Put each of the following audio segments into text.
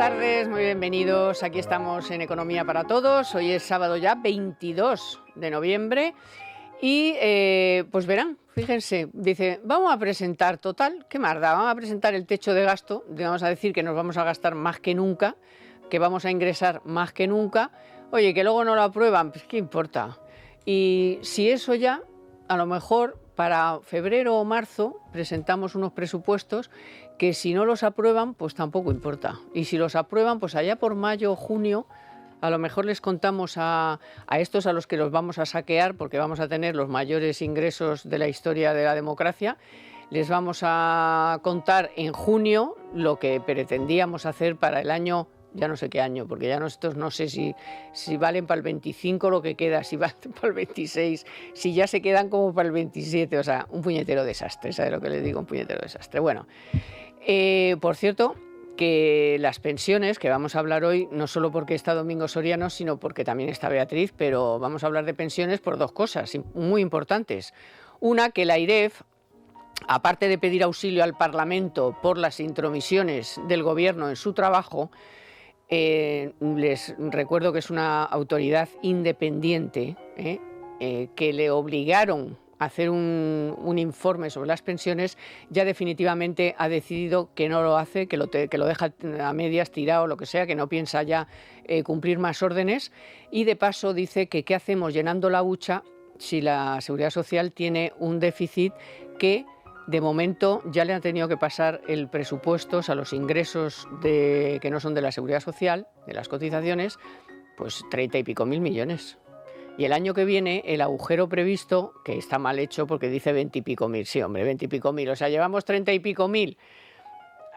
tardes, muy bienvenidos. Aquí estamos en Economía para Todos. Hoy es sábado ya, 22 de noviembre. Y pues verán, fíjense, dice, vamos a presentar, total, ¿qué más da? Vamos a presentar el techo de gasto, vamos a decir que nos vamos a gastar más que nunca, que vamos a ingresar más que nunca. Oye, que luego no lo aprueban, pues qué importa. Y si eso ya, a lo mejor para febrero o marzo presentamos unos presupuestos que si no los aprueban, pues tampoco importa. Y si los aprueban, pues allá por mayo o junio, a lo mejor les contamos a estos a los que los vamos a saquear, porque vamos a tener los mayores ingresos de la historia de la democracia, les vamos a contar en junio lo que pretendíamos hacer para el año, ya no sé qué año, porque ya estos no sé si valen para el 25 lo que queda, si valen para el 26, si ya se quedan como para el 27, o sea, un puñetero desastre, ¿sabes lo que les digo? Un puñetero desastre. Bueno, por cierto, que las pensiones, que vamos a hablar hoy, no solo porque está Domingo Soriano, sino porque también está Beatriz, pero vamos a hablar de pensiones por dos cosas muy importantes. Una, que la AIREF, aparte de pedir auxilio al Parlamento por las intromisiones del Gobierno en su trabajo, les recuerdo que es una autoridad independiente que le obligaron a hacer un informe sobre las pensiones, ya definitivamente ha decidido que no lo hace, que lo deja a medias, tirado, lo que sea, que no piensa ya cumplir más órdenes, y de paso dice que qué hacemos llenando la hucha si la Seguridad Social tiene un déficit que de momento ya le han tenido que pasar el presupuesto a los ingresos que no son de la Seguridad Social, de las cotizaciones, pues 30 y pico mil millones. Y el año que viene el agujero previsto, que está mal hecho porque dice 20 y pico mil, sí hombre, 20 y pico mil, o sea, llevamos 30 y pico mil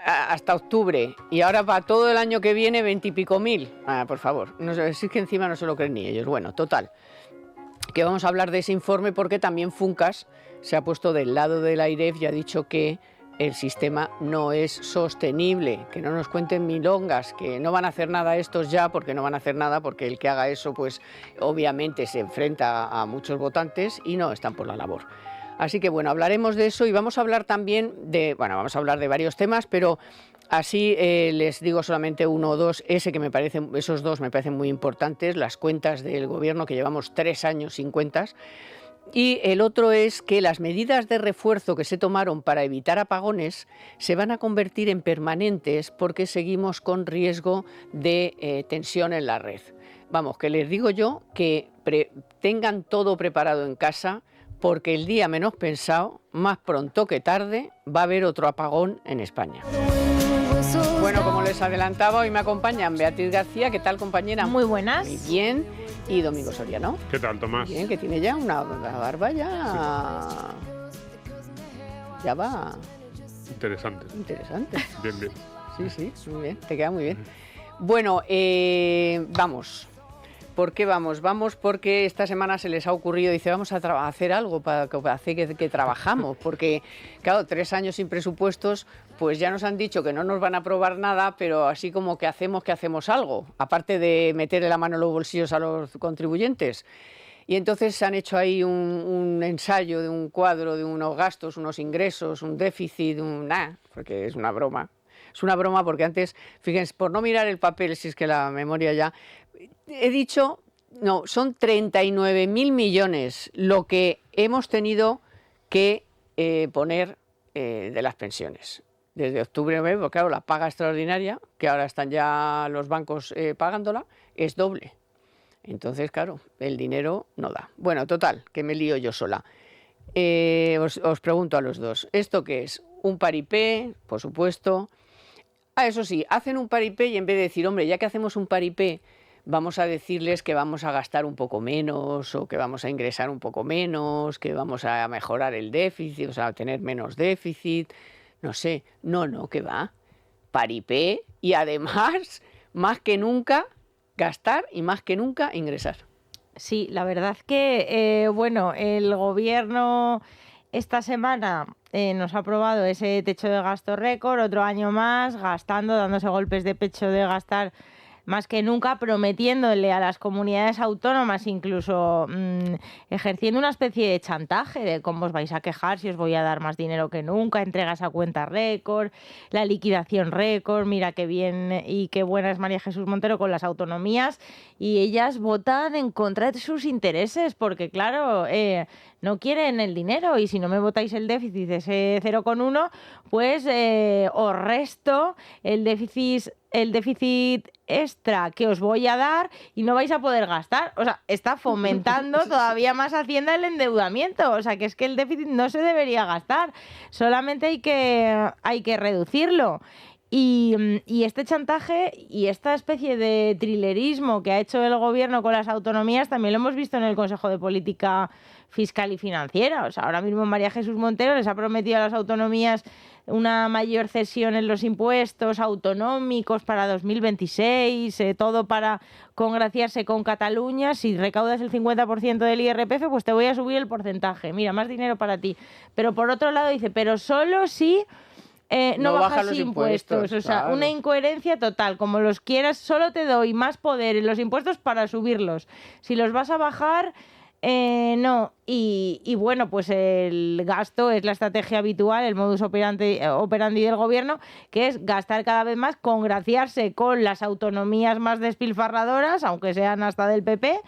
hasta octubre y ahora para todo el año que viene 20 y pico mil. Por favor, no sé, es que encima no se lo creen ni ellos. Bueno, total, que vamos a hablar de ese informe porque también Funcas se ha puesto del lado de la AIREF y ha dicho que el sistema no es sostenible, que no nos cuenten milongas, que no van a hacer nada estos ya, porque no van a hacer nada, porque el que haga eso, pues obviamente se enfrenta a muchos votantes y no están por la labor. Así que bueno, hablaremos de eso y vamos a hablar también vamos a hablar de varios temas, pero así les digo solamente uno o dos, esos dos me parecen muy importantes, las cuentas del Gobierno, que llevamos 3 años sin cuentas. Y el otro es que las medidas de refuerzo que se tomaron para evitar apagones se van a convertir en permanentes porque seguimos con riesgo de tensión en la red. Vamos, que les digo yo que tengan todo preparado en casa porque el día menos pensado, más pronto que tarde, va a haber otro apagón en España. Bueno, como les adelantaba, hoy me acompañan Beatriz García. ¿Qué tal, compañera? Muy buenas. Muy bien. Y Domingo Soriano. ¿Qué tal, Tomás? Bien, que tiene ya una barba ya... Ya va... Interesante. Bien, bien. Sí, muy bien, te queda muy bien. Bueno, vamos. ¿Por qué vamos? Vamos porque esta semana se les ha ocurrido, dice, vamos a hacer algo para hacer que trabajamos, porque, claro, 3 años sin presupuestos, pues ya nos han dicho que no nos van a aprobar nada, pero así como que hacemos algo, aparte de meterle la mano en los bolsillos a los contribuyentes. Y entonces han hecho ahí un ensayo de un cuadro de unos gastos, unos ingresos, un déficit, porque es una broma. Es una broma porque antes, fíjense, por no mirar el papel, si es que la memoria ya... He dicho, no, son 39.000 millones lo que hemos tenido que poner de las pensiones. Desde octubre, porque claro, la paga extraordinaria, que ahora están ya los bancos pagándola, es doble. Entonces, claro, el dinero no da. Bueno, total, que me lío yo sola. Os pregunto a los dos, ¿esto qué es? Un paripé, por supuesto. Eso sí, hacen un paripé y en vez de decir, hombre, ya que hacemos un paripé, vamos a decirles que vamos a gastar un poco menos o que vamos a ingresar un poco menos, que vamos a mejorar el déficit, o sea, tener menos déficit, no sé. No, que va. Paripé y además, más que nunca, gastar y más que nunca ingresar. Sí, la verdad que, el Gobierno esta semana nos ha aprobado ese techo de gasto récord, otro año más, gastando, dándose golpes de pecho de gastar más que nunca prometiéndole a las comunidades autónomas, incluso ejerciendo una especie de chantaje de cómo os vais a quejar si os voy a dar más dinero que nunca, entregas a cuenta récord, la liquidación récord, mira qué bien y qué buena es María Jesús Montero con las autonomías, y ellas votan en contra de sus intereses porque, claro, no quieren el dinero, y si no me votáis el déficit, ese 0,1, pues os resto el déficit extra que os voy a dar y no vais a poder gastar. O sea, está fomentando todavía más Hacienda el endeudamiento. O sea, que es que el déficit no se debería gastar, solamente hay que reducirlo. Y este chantaje y esta especie de trilerismo que ha hecho el gobierno con las autonomías también lo hemos visto en el Consejo de Política Fiscal y Financiera. O sea, ahora mismo María Jesús Montero les ha prometido a las autonomías una mayor cesión en los impuestos autonómicos para 2026, todo para congraciarse con Cataluña. Si recaudas el 50% del IRPF, pues te voy a subir el porcentaje. Mira, más dinero para ti. Pero por otro lado dice, pero solo si no bajas los impuestos. O sea, claro, una incoherencia total. Como los quieras, solo te doy más poder en los impuestos para subirlos. Si los vas a bajar, no. Y bueno, pues el gasto es la estrategia habitual, el modus operandi del gobierno, que es gastar cada vez más, congraciarse con las autonomías más despilfarradoras, aunque sean hasta del PP,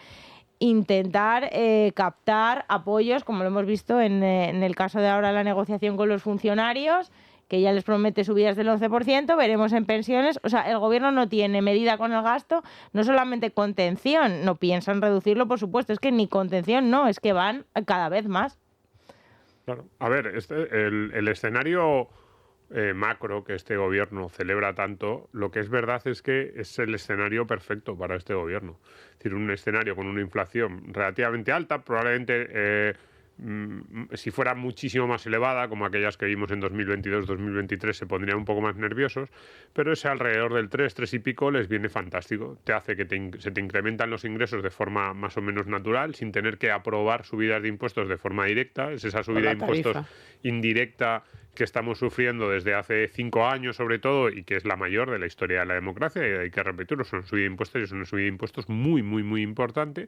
intentar captar apoyos, como lo hemos visto en el caso de ahora la negociación con los funcionarios, que ya les promete subidas del 11%, veremos en pensiones. O sea, el gobierno no tiene medida con el gasto, no solamente contención, no piensan reducirlo, por supuesto, es que ni contención no, es que van cada vez más. Claro. A ver, el escenario macro que este gobierno celebra tanto, lo que es verdad es que es el escenario perfecto para este gobierno. Es decir, un escenario con una inflación relativamente alta, probablemente si fuera muchísimo más elevada, como aquellas que vimos en 2022-2023, se pondrían un poco más nerviosos, pero ese alrededor del 3 y pico les viene fantástico. Te hace que se te incrementan los ingresos de forma más o menos natural, sin tener que aprobar subidas de impuestos de forma directa. Es esa subida de impuestos indirecta que estamos sufriendo desde hace 5 años sobre todo, y que es la mayor de la historia de la democracia, y hay que repetirlo, son subida de impuestos, y es una subida de impuestos muy, muy, muy importante,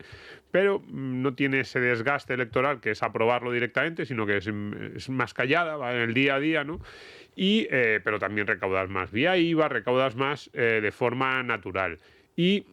pero no tiene ese desgaste electoral que es aprobarlo directamente, sino que es más callada, va en el día a día, ¿no? Pero también recaudas más vía IVA, recaudas más de forma natural. Y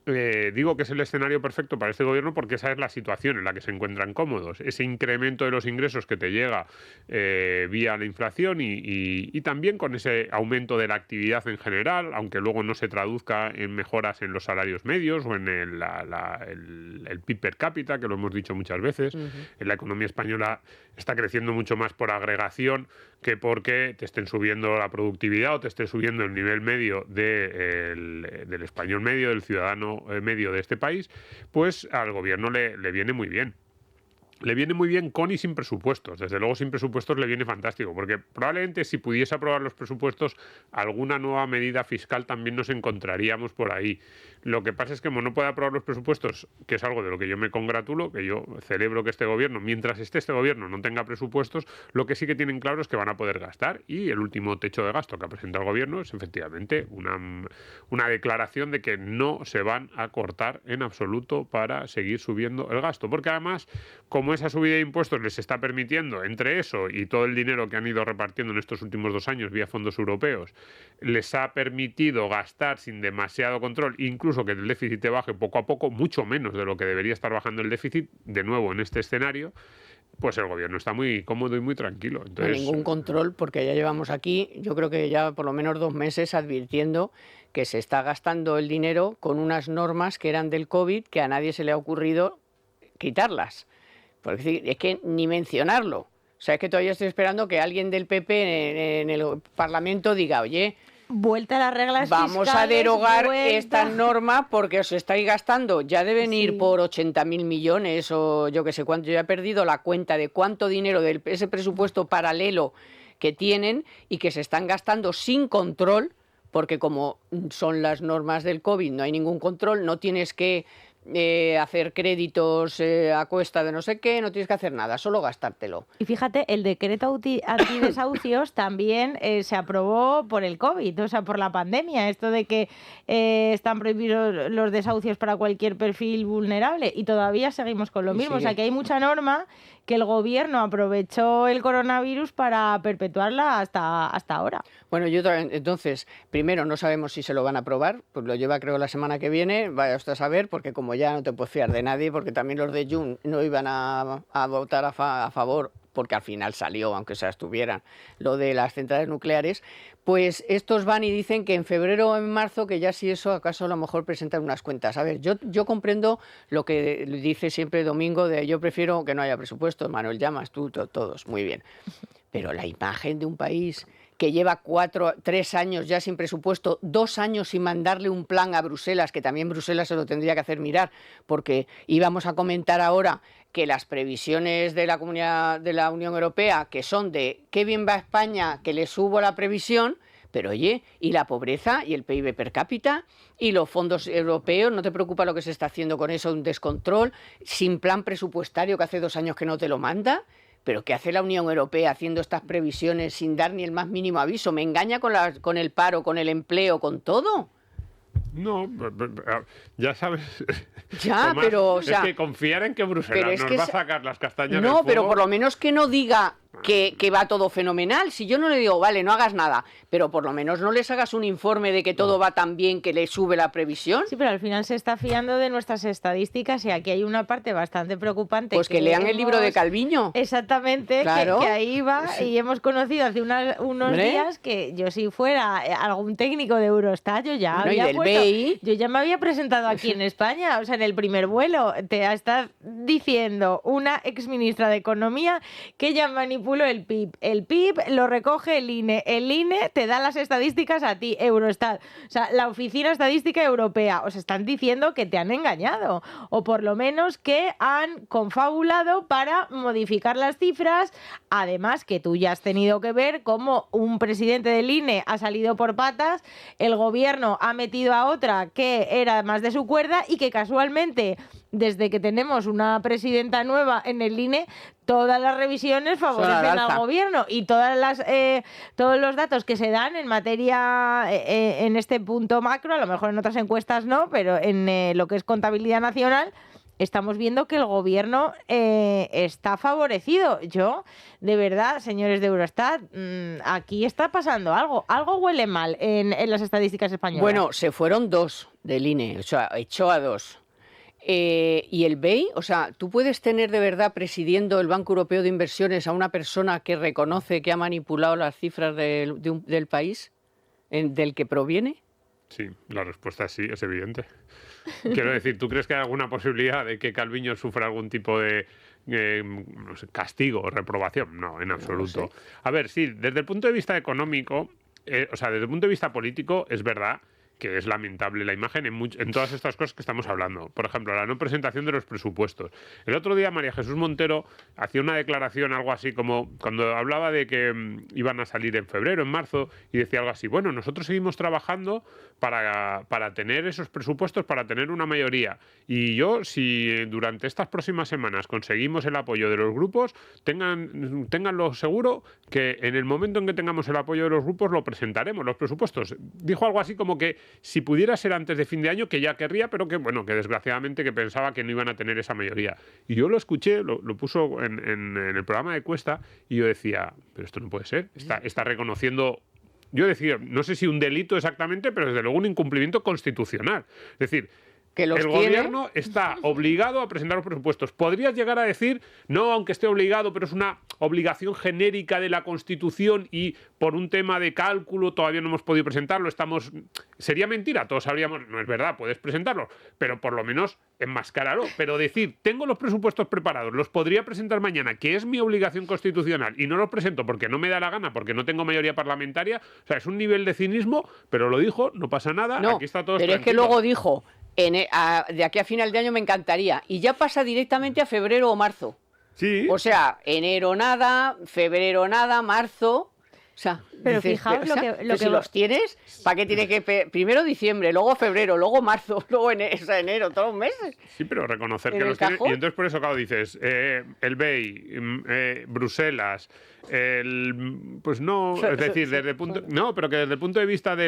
digo que es el escenario perfecto para este gobierno porque esa es la situación en la que se encuentran cómodos. Ese incremento de los ingresos que te llega vía la inflación y también con ese aumento de la actividad en general, aunque luego no se traduzca en mejoras en los salarios medios o en el PIB per cápita, que lo hemos dicho muchas veces. En la economía española está creciendo mucho más por agregación que porque te estén subiendo la productividad o te esté subiendo el nivel medio del español medio, del ciudadano medio de este país, pues al gobierno le viene muy bien. Le viene muy bien con y sin presupuestos. Desde luego sin presupuestos le viene fantástico, porque probablemente si pudiese aprobar los presupuestos, alguna nueva medida fiscal también nos encontraríamos por ahí. Lo que pasa es que como no puede aprobar los presupuestos, que es algo de lo que yo me congratulo, que yo celebro que este gobierno, mientras este gobierno no tenga presupuestos, lo que sí que tienen claro es que van a poder gastar, y el último techo de gasto que ha presentado el gobierno es efectivamente una declaración de que no se van a cortar en absoluto para seguir subiendo el gasto, porque además, como esa subida de impuestos les está permitiendo, entre eso y todo el dinero que han ido repartiendo en estos últimos 2 años vía fondos europeos, les ha permitido gastar sin demasiado control, incluso que el déficit te baje poco a poco, mucho menos de lo que debería estar bajando el déficit, de nuevo en este escenario, pues el gobierno está muy cómodo y muy tranquilo. Entonces, no hay ningún control, porque ya llevamos aquí, yo creo que ya por lo menos 2 meses advirtiendo que se está gastando el dinero con unas normas que eran del COVID, que a nadie se le ha ocurrido quitarlas. Porque es que ni mencionarlo. O sea, es que todavía estoy esperando que alguien del PP en el Parlamento diga, oye, vuelta a las reglas vamos fiscales, a derogar vuelta esta norma porque os estáis gastando. Ya deben ir por 80.000 millones o yo que sé cuánto. Yo he perdido la cuenta de cuánto dinero de ese presupuesto paralelo que tienen y que se están gastando sin control, porque como son las normas del COVID, no hay ningún control, no tienes que hacer créditos a cuesta de no sé qué, no tienes que hacer nada, solo gastártelo. Y fíjate, el decreto antidesahucios también se aprobó por el COVID, o sea, por la pandemia, esto de que están prohibidos los desahucios para cualquier perfil vulnerable, y todavía seguimos con lo mismo. O sea, que hay mucha norma que el gobierno aprovechó el coronavirus para perpetuarla hasta ahora. Bueno, entonces, primero no sabemos si se lo van a aprobar, pues lo lleva creo la semana que viene, vaya usted a saber, porque como ya no te puedes fiar de nadie, porque también los de Jun no iban a votar a favor, porque al final salió, aunque se abstuvieran, lo de las centrales nucleares, pues estos van y dicen que en febrero o en marzo, que ya si eso, acaso a lo mejor presentan unas cuentas. A ver, yo comprendo lo que dice siempre Domingo, de yo prefiero que no haya presupuesto, Manuel Llamas, tú, todos, muy bien. Pero la imagen de un país que lleva 3 años ya sin presupuesto, 2 años sin mandarle un plan a Bruselas, que también Bruselas se lo tendría que hacer mirar, porque íbamos a comentar ahora que las previsiones de la Comunidad de la Unión Europea, que son de qué bien va España, que le subo la previsión, pero oye, y la pobreza y el PIB per cápita y los fondos europeos, ¿no te preocupa lo que se está haciendo con eso? Un descontrol, sin plan presupuestario, que hace 2 años que no te lo manda. ¿Pero qué hace la Unión Europea haciendo estas previsiones sin dar ni el más mínimo aviso? ¿Me engaña con el paro, con el empleo, con todo? No, ya sabes. Ya, Tomás, pero o sea, es que confiar en que Bruselas nos va a sacar las castañas del No, fuego. pero por lo menos que no diga que va todo fenomenal. Si yo no le digo, vale, no hagas nada, pero por lo menos no les hagas un informe de que todo va tan bien que le sube la previsión. Sí, pero al final se está fiando de nuestras estadísticas, y aquí hay una parte bastante preocupante. Pues que lean el libro de Calviño. Exactamente, claro. que ahí va, y hemos conocido hace unos días que yo, si fuera algún técnico de Eurostat, yo ya me había presentado aquí en España, o sea, en el primer vuelo. Te está diciendo una exministra de Economía que ella manipuló el PIB. El PIB lo recoge el INE. El INE te da las estadísticas a ti, Eurostat. O sea, la Oficina Estadística Europea. Os están diciendo que te han engañado, o por lo menos que han confabulado para modificar las cifras. Además, que tú ya has tenido que ver cómo un presidente del INE ha salido por patas, el gobierno ha metido a otra que era más de su cuerda, y que casualmente, desde que tenemos una presidenta nueva en el INE, todas las revisiones favorecen al gobierno, y todos los datos que se dan en materia, en este punto macro, a lo mejor en otras encuestas no, pero en lo que es contabilidad nacional, estamos viendo que el gobierno está favorecido. Yo, de verdad, señores de Eurostat, aquí está pasando algo. Algo huele mal en las estadísticas españolas. Bueno, se fueron 2 del INE, o sea, echó a 2. Y el BEI, o sea, ¿tú puedes tener de verdad presidiendo el Banco Europeo de Inversiones a una persona que reconoce que ha manipulado las cifras del país del que proviene? Sí, la respuesta es sí, es evidente. Quiero decir, ¿tú crees que hay alguna posibilidad de que Calviño sufra algún tipo de no sé, castigo o reprobación? No, en absoluto. No sé. A ver, sí, desde el punto de vista económico, o sea, desde el punto de vista político, es verdad que es lamentable la imagen en todas estas cosas que estamos hablando. Por ejemplo, la no presentación de los presupuestos. El otro día María Jesús Montero hacía una declaración, algo así como cuando hablaba de que iban a salir en febrero, en marzo, y decía algo así: bueno, nosotros seguimos trabajando para tener esos presupuestos, para tener una mayoría. Y yo, si durante estas próximas semanas conseguimos el apoyo de los grupos, ténganlo seguro que en el momento en que tengamos el apoyo de los grupos lo presentaremos, los presupuestos. Dijo algo así como que si pudiera ser antes de fin de año, que ya querría, pero que bueno, que desgraciadamente que pensaba que no iban a tener esa mayoría. Y yo lo escuché, lo puso en el programa de Cuesta, y yo decía, pero esto no puede ser, está reconociendo, yo decía, no sé si un delito exactamente, pero desde luego un incumplimiento constitucional. Es decir, el gobierno está obligado a presentar los presupuestos. Podrías llegar a decir, no, aunque esté obligado, pero es una obligación genérica de la Constitución y por un tema de cálculo todavía no hemos podido presentarlo. Sería mentira, todos sabríamos, no es verdad, puedes presentarlo, pero por lo menos enmascáralo. Pero decir, tengo los presupuestos preparados, los podría presentar mañana, que es mi obligación constitucional, y no los presento porque no me da la gana, porque no tengo mayoría parlamentaria, o sea, es un nivel de cinismo, pero lo dijo, no pasa nada, no, aquí está todo pero tranquilo. Es que luego dijo, de aquí a final de año me encantaría, y ya pasa directamente a febrero o marzo. Sí. O sea, enero nada, febrero nada, marzo. O sea, Pero dices, fijaos o sea, lo que si los tienes, ¿para qué tienes que primero diciembre, luego febrero, luego marzo, luego enero, todos los meses? Sí, pero reconocer ¿En que el los tienes. cajón? Y entonces por eso, claro, dices, el BEI, Bruselas, pues no, es decir, desde el punto, no, pero que desde el punto de vista de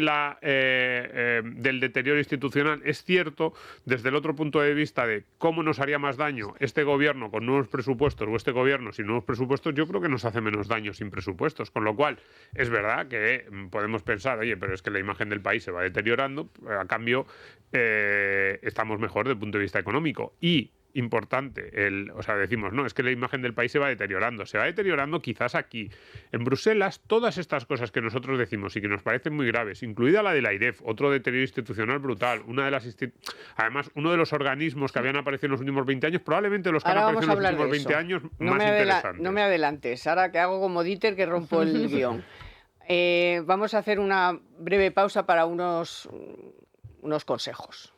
del deterioro institucional es cierto, desde el otro punto de vista de cómo nos haría más daño este gobierno con nuevos presupuestos o este gobierno sin nuevos presupuestos, yo creo que nos hace menos daño sin presupuestos, con lo cual es verdad que podemos pensar, oye, pero es que la imagen del país se va deteriorando, a cambio estamos mejor desde el punto de vista económico. Y importante, o sea, decimos, no, es que la imagen del país se va deteriorando quizás aquí. En Bruselas, todas estas cosas que nosotros decimos y que nos parecen muy graves, incluida la de la AIREF, otro deterioro institucional brutal, además, uno de los organismos que habían aparecido en los últimos 20 años, probablemente los que han aparecido en los últimos 20 años más interesantes. No me adelantes, ahora que hago como Dieter que rompo el guión. Vamos a hacer una breve pausa para unos consejos.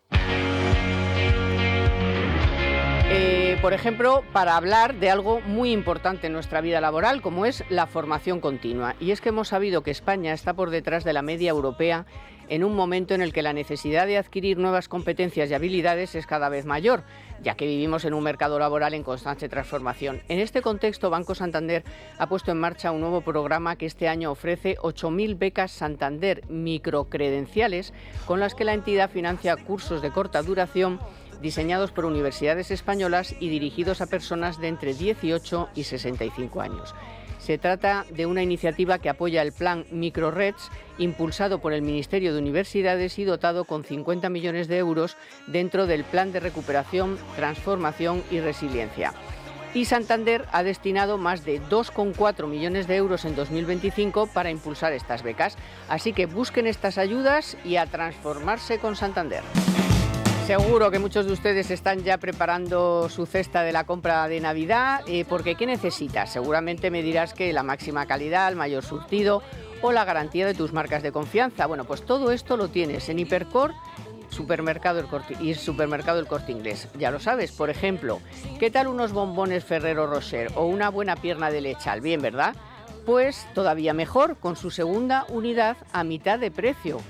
Por ejemplo, para hablar de algo muy importante en nuestra vida laboral, como es la formación continua. Y es que hemos sabido que España está por detrás de la media europea en un momento en el que la necesidad de adquirir nuevas competencias y habilidades es cada vez mayor, ya que vivimos en un mercado laboral en constante transformación. En este contexto, Banco Santander ha puesto en marcha un nuevo programa que este año ofrece 8.000 becas Santander microcredenciales, con las que la entidad financia cursos de corta duración diseñados por universidades españolas y dirigidos a personas de entre 18 y 65 años. Se trata de una iniciativa que apoya el plan MicroReds, impulsado por el Ministerio de Universidades y dotado con 50 millones de euros dentro del Plan de Recuperación, Transformación y Resiliencia. Y Santander ha destinado más de 2,4 millones de euros en 2025 para impulsar estas becas. Así que busquen estas ayudas y a transformarse con Santander. Seguro que muchos de ustedes están ya preparando su cesta de la compra de Navidad, porque ¿qué necesitas? Seguramente me dirás que la máxima calidad, el mayor surtido o la garantía de tus marcas de confianza. Bueno, pues todo esto lo tienes en Hipercor, supermercado El Corte Inglés. Ya lo sabes, por ejemplo, ¿qué tal unos bombones Ferrero Rocher o una buena pierna de lechal? Bien, ¿verdad? Pues todavía mejor, con su segunda unidad a mitad de precio.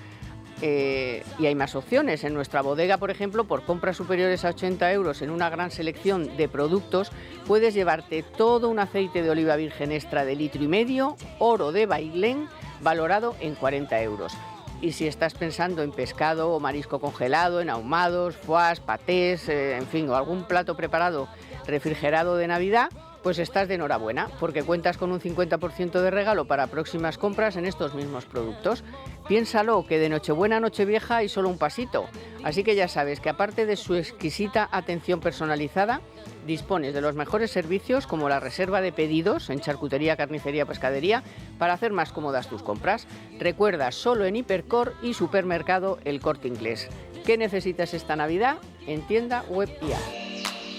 Y hay más opciones. En nuestra bodega, por ejemplo, por compras superiores a 80 euros en una gran selección de productos, puedes llevarte todo un aceite de oliva virgen extra de 1,5 litros, oro de Bailén, valorado en 40 euros. Y si estás pensando en pescado o marisco congelado, en ahumados, foies, patés, en fin, o algún plato preparado refrigerado de Navidad, pues estás de enhorabuena, porque cuentas con un 50% de regalo para próximas compras en estos mismos productos. Piénsalo, que de Nochebuena a Nochevieja hay solo un pasito. Así que ya sabes que aparte de su exquisita atención personalizada, dispones de los mejores servicios como la reserva de pedidos en charcutería, carnicería, pescadería, para hacer más cómodas tus compras. Recuerda, solo en Hipercor y Supermercado El Corte Inglés. ¿Qué necesitas esta Navidad? En tienda, web y app.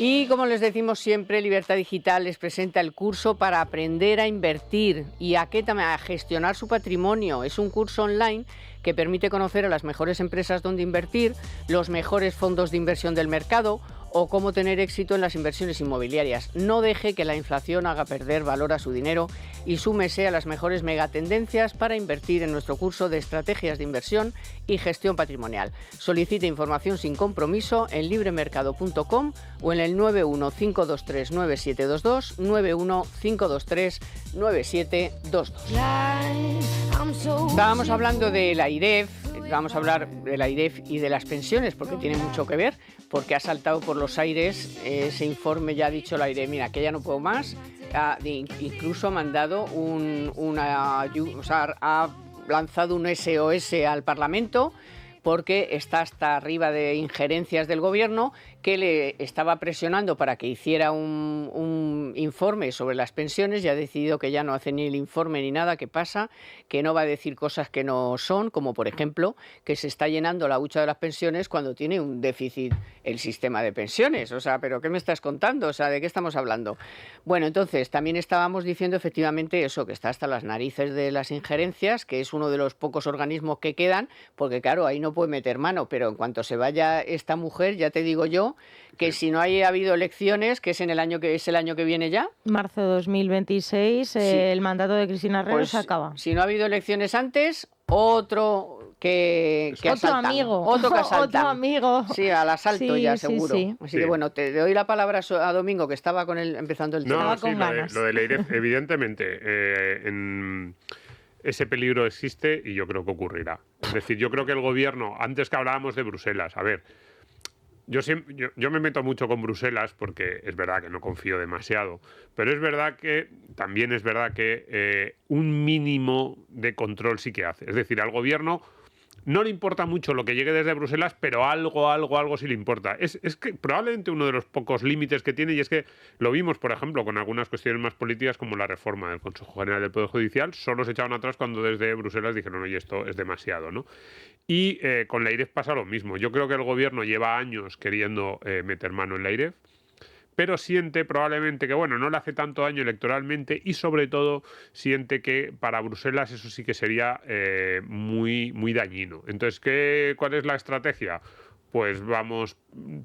Y como les decimos siempre, Libertad Digital les presenta el curso para aprender a invertir y a gestionar su patrimonio. Es un curso online que permite conocer a las mejores empresas donde invertir, los mejores fondos de inversión del mercado o cómo tener éxito en las inversiones inmobiliarias. No deje que la inflación haga perder valor a su dinero y súmese a las mejores megatendencias para invertir en nuestro curso de estrategias de inversión y gestión patrimonial. Solicite información sin compromiso en libremercado.com o en el 915239722, 915239722. Estábamos hablando de la AIREF. Vamos a hablar de la AIREF y de las pensiones, porque tiene mucho que ver, porque ha saltado por los aires ese informe. Ya ha dicho la AIREF, mira, que ya no puedo más. Incluso ha mandado ha lanzado un SOS al Parlamento, porque está hasta arriba de injerencias del gobierno, que le estaba presionando para que hiciera un informe sobre las pensiones, y ha decidido que ya no hace ni el informe ni nada. ¿Qué pasa? Que no va a decir cosas que no son, como por ejemplo que se está llenando la hucha de las pensiones cuando tiene un déficit el sistema de pensiones. O sea, ¿pero qué me estás contando? O sea, ¿de qué estamos hablando? Bueno, entonces también estábamos diciendo efectivamente eso, que está hasta las narices de las injerencias, que es uno de los pocos organismos que quedan, porque claro, ahí no puede meter mano, pero en cuanto se vaya esta mujer, ya te digo yo diciendo que si no ha habido elecciones, que es en el año que viene ya. Marzo de 2026, el mandato de Cristina Herrero se acaba. Si no ha habido elecciones antes, otro que asaltan. Otro que asaltan. Otro amigo. Sí, al asalto ya, seguro. Sí. Así que bueno, te doy la palabra a Domingo, que estaba empezando el tema. No, sí, lo de Leiref, evidentemente, en ese peligro existe y yo creo que ocurrirá. Es decir, yo creo que el gobierno, antes que hablábamos de Bruselas, a ver, yo me meto mucho con Bruselas porque es verdad que no confío demasiado, pero también es verdad que un mínimo de control sí que hace. Es decir, al gobierno no le importa mucho lo que llegue desde Bruselas, pero algo sí le importa. Es que probablemente uno de los pocos límites que tiene, y es que lo vimos, por ejemplo, con algunas cuestiones más políticas como la reforma del Consejo General del Poder Judicial, solo se echaban atrás cuando desde Bruselas dijeron, oye, esto es demasiado, ¿no? Y con la IREF pasa lo mismo. Yo creo que el gobierno lleva años queriendo meter mano en la IREF, pero siente probablemente que, bueno, no le hace tanto daño electoralmente y sobre todo siente que para Bruselas eso sí que sería muy, muy dañino. Entonces, ¿cuál es la estrategia? Pues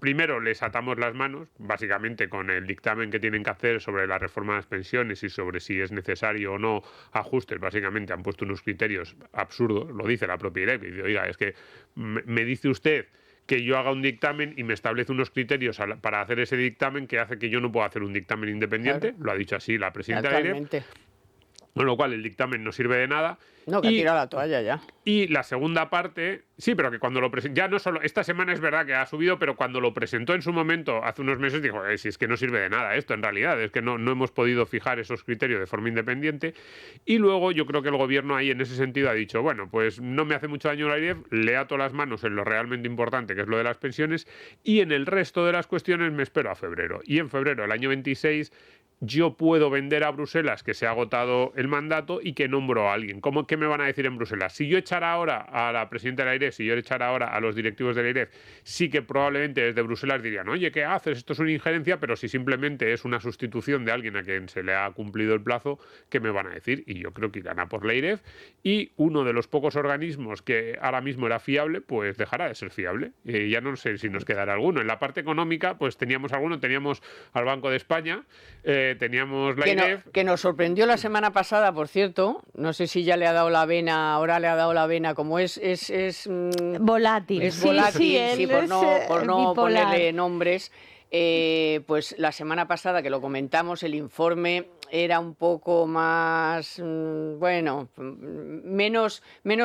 primero les atamos las manos, básicamente con el dictamen que tienen que hacer sobre la reforma de las pensiones y sobre si es necesario o no ajustes. Básicamente han puesto unos criterios absurdos, lo dice la propia IREF, y dice, oiga, es que me dice usted que yo haga un dictamen y me establece unos criterios para hacer ese dictamen que hace que yo no pueda hacer un dictamen independiente. Claro. Lo ha dicho así la presidenta de la IREF. Con lo cual el dictamen no sirve de nada. No, que ha tirado la toalla ya. Y la segunda parte, sí, pero que cuando lo presentó, ya no solo, esta semana es verdad que ha subido, pero cuando lo presentó en su momento, hace unos meses, dijo, si es que no sirve de nada esto, en realidad, es que no hemos podido fijar esos criterios de forma independiente. Y luego yo creo que el gobierno ahí en ese sentido ha dicho, bueno, pues no me hace mucho daño la IREF, le ato las manos en lo realmente importante, que es lo de las pensiones, y en el resto de las cuestiones me espero a febrero. Y en febrero del año 26... yo puedo vender a Bruselas que se ha agotado el mandato y que nombro a alguien. ¿Qué me van a decir en Bruselas? Si yo echara ahora a la presidenta de la IREF, si yo echara ahora a los directivos de la IREF, sí que probablemente desde Bruselas dirían, oye, ¿qué haces? Esto es una injerencia, pero si simplemente es una sustitución de alguien a quien se le ha cumplido el plazo, ¿qué me van a decir? Y yo creo que irán a por la IREF y uno de los pocos organismos que ahora mismo era fiable, pues dejará de ser fiable. Ya no sé si nos quedará alguno. En la parte económica, pues teníamos al Banco de España, teníamos la IREF. Que nos sorprendió la semana pasada, por cierto, no sé si ya le ha dado la vena, ahora le ha dado la vena, como es volátil. Es volátil, sí, por no ponerle nombres. Pues la semana pasada que lo comentamos, el informe era un poco más, menos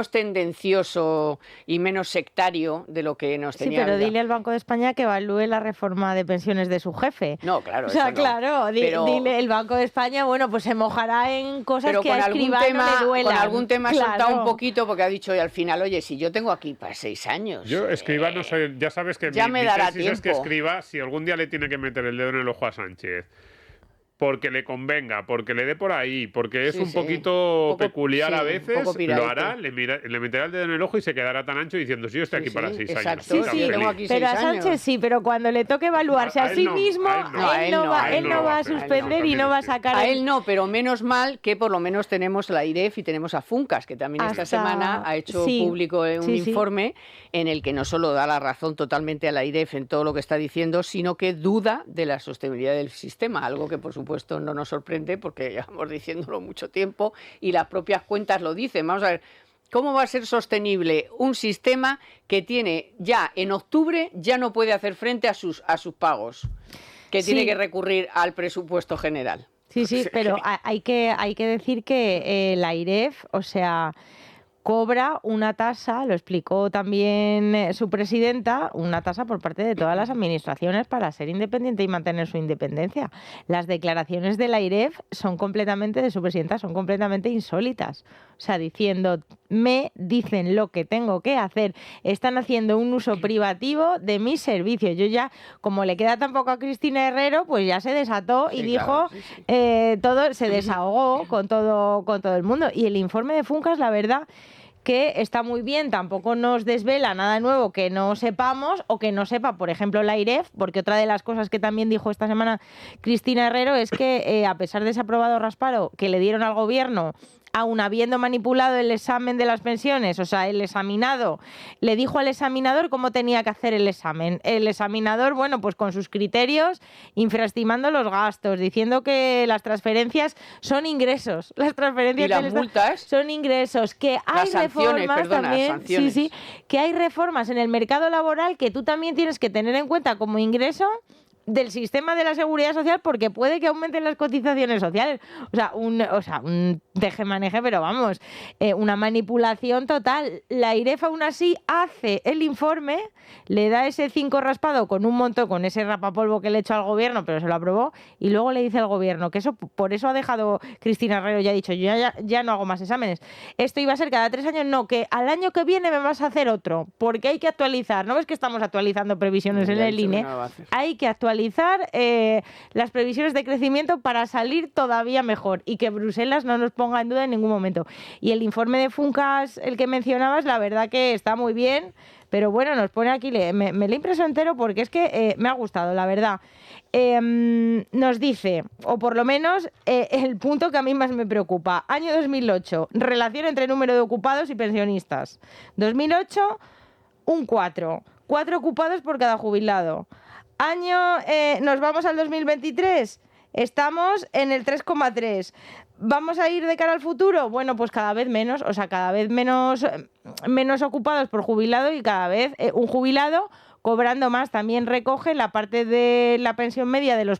tendencioso y menos sectario de lo que nos tenía. Sí, pero dile al Banco de España que evalúe la reforma de pensiones de su jefe. No, claro. O sea, eso no. Claro, dile el Banco de España, bueno, pues se mojará en cosas que a Escribá no le duelan. Con algún tema ha soltado un poquito porque ha dicho, y al final, oye, si yo tengo aquí para 6 años. Yo, Escribá, no sé, ya sabes que ya mi tesis tiempo. Es que Escribá, si algún día le tiene que meter el dedo en el ojo a Sánchez, porque le convenga, porque le dé por ahí, porque es un poquito peculiar a veces, lo hará, le meterá el dedo en el ojo y se quedará tan ancho diciendo, yo estoy aquí para 6 años. Tengo aquí 6 pero a años. Sánchez sí, pero cuando le toque evaluarse a sí mismo, él no va a suspender y no va a sacar... A él no, pero menos mal que por lo menos tenemos la IREF y tenemos a Funcas, que también esta semana ha hecho público un informe en el que no solo da la razón totalmente a la IREF en todo lo que está diciendo, sino que duda de la sostenibilidad del sistema, algo que por supuesto no nos sorprende porque llevamos diciéndolo mucho tiempo y las propias cuentas lo dicen. Vamos a ver, ¿cómo va a ser sostenible un sistema que tiene ya en octubre ya no puede hacer frente a sus pagos, que tiene que recurrir al presupuesto general? Sí, pero hay que decir que la IREF, o sea, cobra una tasa, lo explicó también su presidenta, una tasa por parte de todas las administraciones para ser independiente y mantener su independencia. Las declaraciones de la IREF de su presidenta son completamente insólitas. O sea, diciendo, me dicen lo que tengo que hacer, están haciendo un uso privativo de mis servicios. Yo ya, como le queda tan poco a Cristina Herrero, pues ya se desató y dijo, todo, se desahogó con todo el mundo. Y el informe de Funcas, la verdad, que está muy bien, tampoco nos desvela nada nuevo que no sepamos o que no sepa, por ejemplo, la IREF, porque otra de las cosas que también dijo esta semana Cristina Herrero es que a pesar de ese aprobado rasparo que le dieron al gobierno aun habiendo manipulado el examen de las pensiones, o sea, el examinado le dijo al examinador cómo tenía que hacer el examen. El examinador, bueno, pues con sus criterios, infraestimando los gastos, diciendo que las transferencias son ingresos. Las transferencias ¿Y las multas? son ingresos, que hay reformas también, sanciones. sí, que hay reformas en el mercado laboral que tú también tienes que tener en cuenta como ingreso del sistema de la seguridad social, porque puede que aumenten las cotizaciones sociales. O sea, un tejemaneje, pero vamos, una manipulación total. La IREF aún así hace el informe, le da ese 5 raspado con un montón, con ese rapapolvo que le echó al gobierno, pero se lo aprobó, y luego le dice al gobierno que eso, por eso ha dejado Cristina Herrero, ya ha dicho, yo ya no hago más exámenes. Esto iba a ser cada 3 años, no, que al año que viene me vas a hacer otro, porque hay que actualizar. ¿No ves que estamos actualizando previsiones en el INE? Hay que actualizar las previsiones de crecimiento para salir todavía mejor y que Bruselas no nos ponga en duda en ningún momento. Y el informe de Funcas, el que mencionabas, la verdad que está muy bien, pero bueno, nos pone aquí, me lo he impreso entero porque es que me ha gustado, la verdad. Nos dice, o por lo menos el punto que a mí más me preocupa, año 2008, relación entre número de ocupados y pensionistas. 2008, un 4 ocupados por cada jubilado. Nos vamos al 2023, estamos en el 3,3. ¿Vamos a ir de cara al futuro? Bueno, pues cada vez menos, o sea, cada vez menos ocupados por jubilado y cada vez un jubilado cobrando más. También recoge la parte de la pensión media de los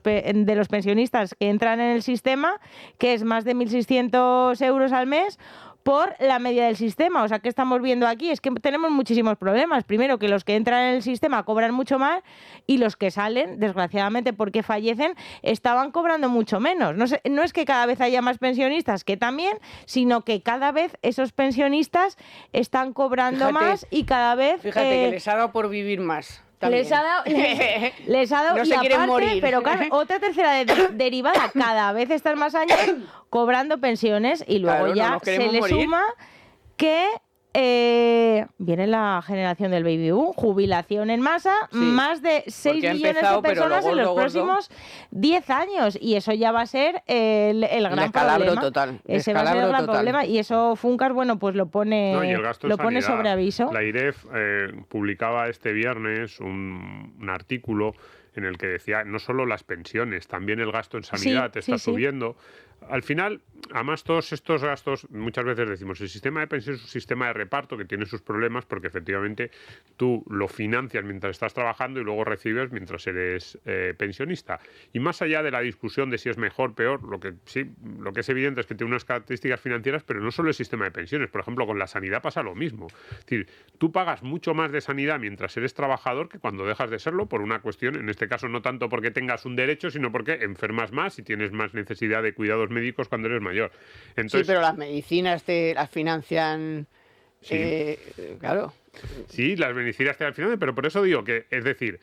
pensionistas que entran en el sistema, que es más de 1.600 euros al mes, por la media del sistema. O sea, ¿qué estamos viendo aquí? Es que tenemos muchísimos problemas. Primero, que los que entran en el sistema cobran mucho más y los que salen, desgraciadamente porque fallecen, estaban cobrando mucho menos. No es que cada vez haya más pensionistas, que también, sino que cada vez esos pensionistas están cobrando más y cada vez... Fíjate que les ha dado por vivir más. También. Les ha dado no y se quieren aparte, morir. Pero claro, otra tercera derivada, cada vez están más años cobrando pensiones y luego claro, ya se le suma que viene la generación del baby boom, jubilación en masa, más de 6 millones de personas en los próximos 10 años y eso ya va a ser el gran problema. Total. Ese va a ser el gran problema y eso Funcas, bueno, pues lo pone sobre aviso. La IREF publicaba este viernes un artículo en el que decía no solo las pensiones, también el gasto en sanidad está subiendo. Al final, además, todos estos gastos, muchas veces decimos, el sistema de pensiones es un sistema de reparto que tiene sus problemas porque efectivamente tú lo financias mientras estás trabajando y luego recibes mientras eres pensionista. Y más allá de la discusión de si es mejor o peor, lo que es evidente es que tiene unas características financieras, pero no solo el sistema de pensiones. Por ejemplo, con la sanidad pasa lo mismo. Es decir, tú pagas mucho más de sanidad mientras eres trabajador que cuando dejas de serlo por una cuestión, en este caso no tanto porque tengas un derecho, sino porque enfermas más y tienes más necesidad de cuidados médicos cuando eres mayor. Entonces, sí, pero las medicinas las financian, claro. Sí, las medicinas te financian, pero por eso digo que, es decir,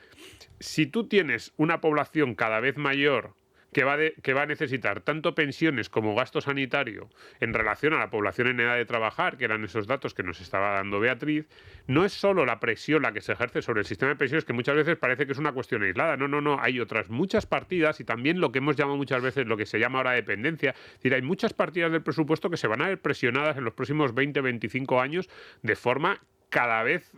si tú tienes una población cada vez mayor que va a necesitar tanto pensiones como gasto sanitario en relación a la población en edad de trabajar, que eran esos datos que nos estaba dando Beatriz, no es solo la presión la que se ejerce sobre el sistema de pensiones, que muchas veces parece que es una cuestión aislada. No, hay otras muchas partidas y también lo que hemos llamado muchas veces, lo que se llama ahora dependencia. Es decir, hay muchas partidas del presupuesto que se van a ver presionadas en los próximos 20-25 años de forma cada vez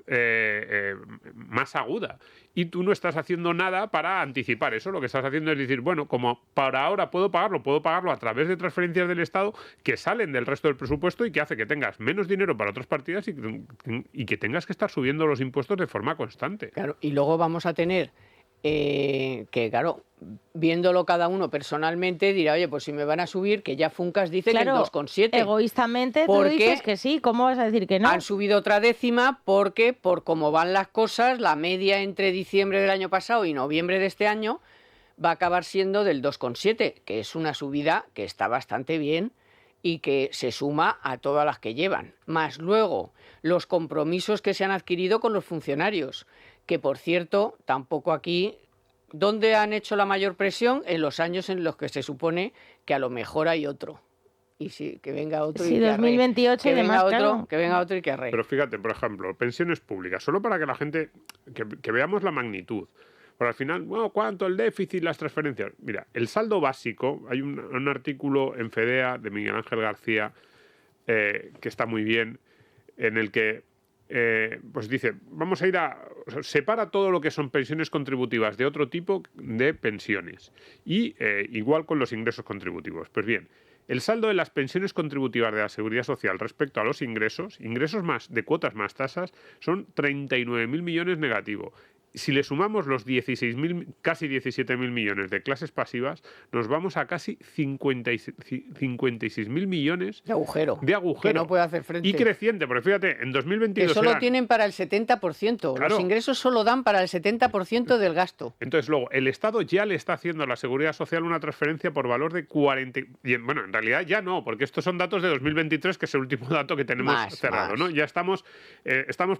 más aguda. Y tú no estás haciendo nada para anticipar eso. Lo que estás haciendo es decir, bueno, como para ahora puedo pagarlo a través de transferencias del Estado que salen del resto del presupuesto y que hace que tengas menos dinero para otras partidas y que tengas que estar subiendo los impuestos de forma constante. Claro, y luego vamos a tener que, claro, viéndolo cada uno personalmente, dirá, oye, pues si me van a subir, que ya Funcas dice que el 2,7. Egoístamente tú dices que sí, ¿cómo vas a decir que no? Han subido otra décima porque, por cómo van las cosas, la media entre diciembre del año pasado y noviembre de este año va a acabar siendo del 2,7, que es una subida que está bastante bien y que se suma a todas las que llevan. Más luego, los compromisos que se han adquirido con los funcionarios, que por cierto, tampoco aquí, ¿dónde han hecho la mayor presión? En los años en los que se supone que a lo mejor hay otro. Y sí, que venga otro y que 2028 arregle. Y demás, claro. Que venga otro y que arregle. Pero fíjate, por ejemplo, pensiones públicas, solo para que la gente, que veamos la magnitud. Pero al final, bueno, ¿cuánto el déficit, las transferencias? Mira, el saldo básico, hay un artículo en FEDEA de Miguel Ángel García que está muy bien, en el que pues dice, vamos a ir o sea, separa todo lo que son pensiones contributivas de otro tipo de pensiones y igual con los ingresos contributivos. Pues bien, el saldo de las pensiones contributivas de la Seguridad Social respecto a los ingresos más de cuotas más tasas, son 39.000 millones negativo. Si le sumamos los 16.000, casi 17.000 millones de clases pasivas, nos vamos a casi 56.000 millones de agujero. Que no puede hacer frente. Y creciente, porque fíjate, en 2022... Que solo tienen para el 70%. Claro. Los ingresos solo dan para el 70% del gasto. Entonces, luego, el Estado ya le está haciendo a la Seguridad Social una transferencia por valor de 40... Bueno, en realidad ya no, porque estos son datos de 2023, que es el último dato que tenemos cerrado, ¿no? Ya estamos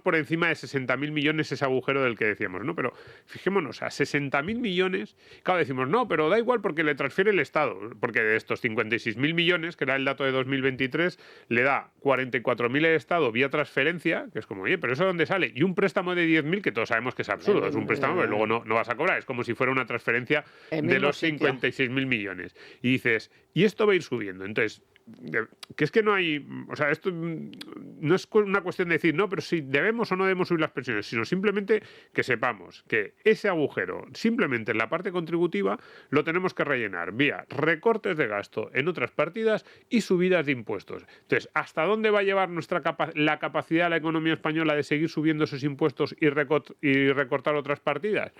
por encima de 60.000 millones, ese agujero del que decíamos, ¿no? Pero fijémonos, a 60.000 millones, claro, decimos, no, pero da igual porque le transfiere el Estado, porque de estos 56.000 millones, que era el dato de 2023, le da 44.000 el Estado vía transferencia, que es como, oye, pero ¿eso dónde sale? Y un préstamo de 10.000, que todos sabemos que es absurdo, es un préstamo que luego no vas a cobrar, es como si fuera una transferencia de los 56.000 millones. Y dices, y esto va a ir subiendo. Entonces, que es que no hay, o sea, esto no es una cuestión de decir, no, pero si debemos o no debemos subir las pensiones, sino simplemente que sepamos que ese agujero, simplemente en la parte contributiva, lo tenemos que rellenar vía recortes de gasto en otras partidas y subidas de impuestos. Entonces, ¿hasta dónde va a llevar la capacidad de la economía española de seguir subiendo esos impuestos y recortar otras partidas?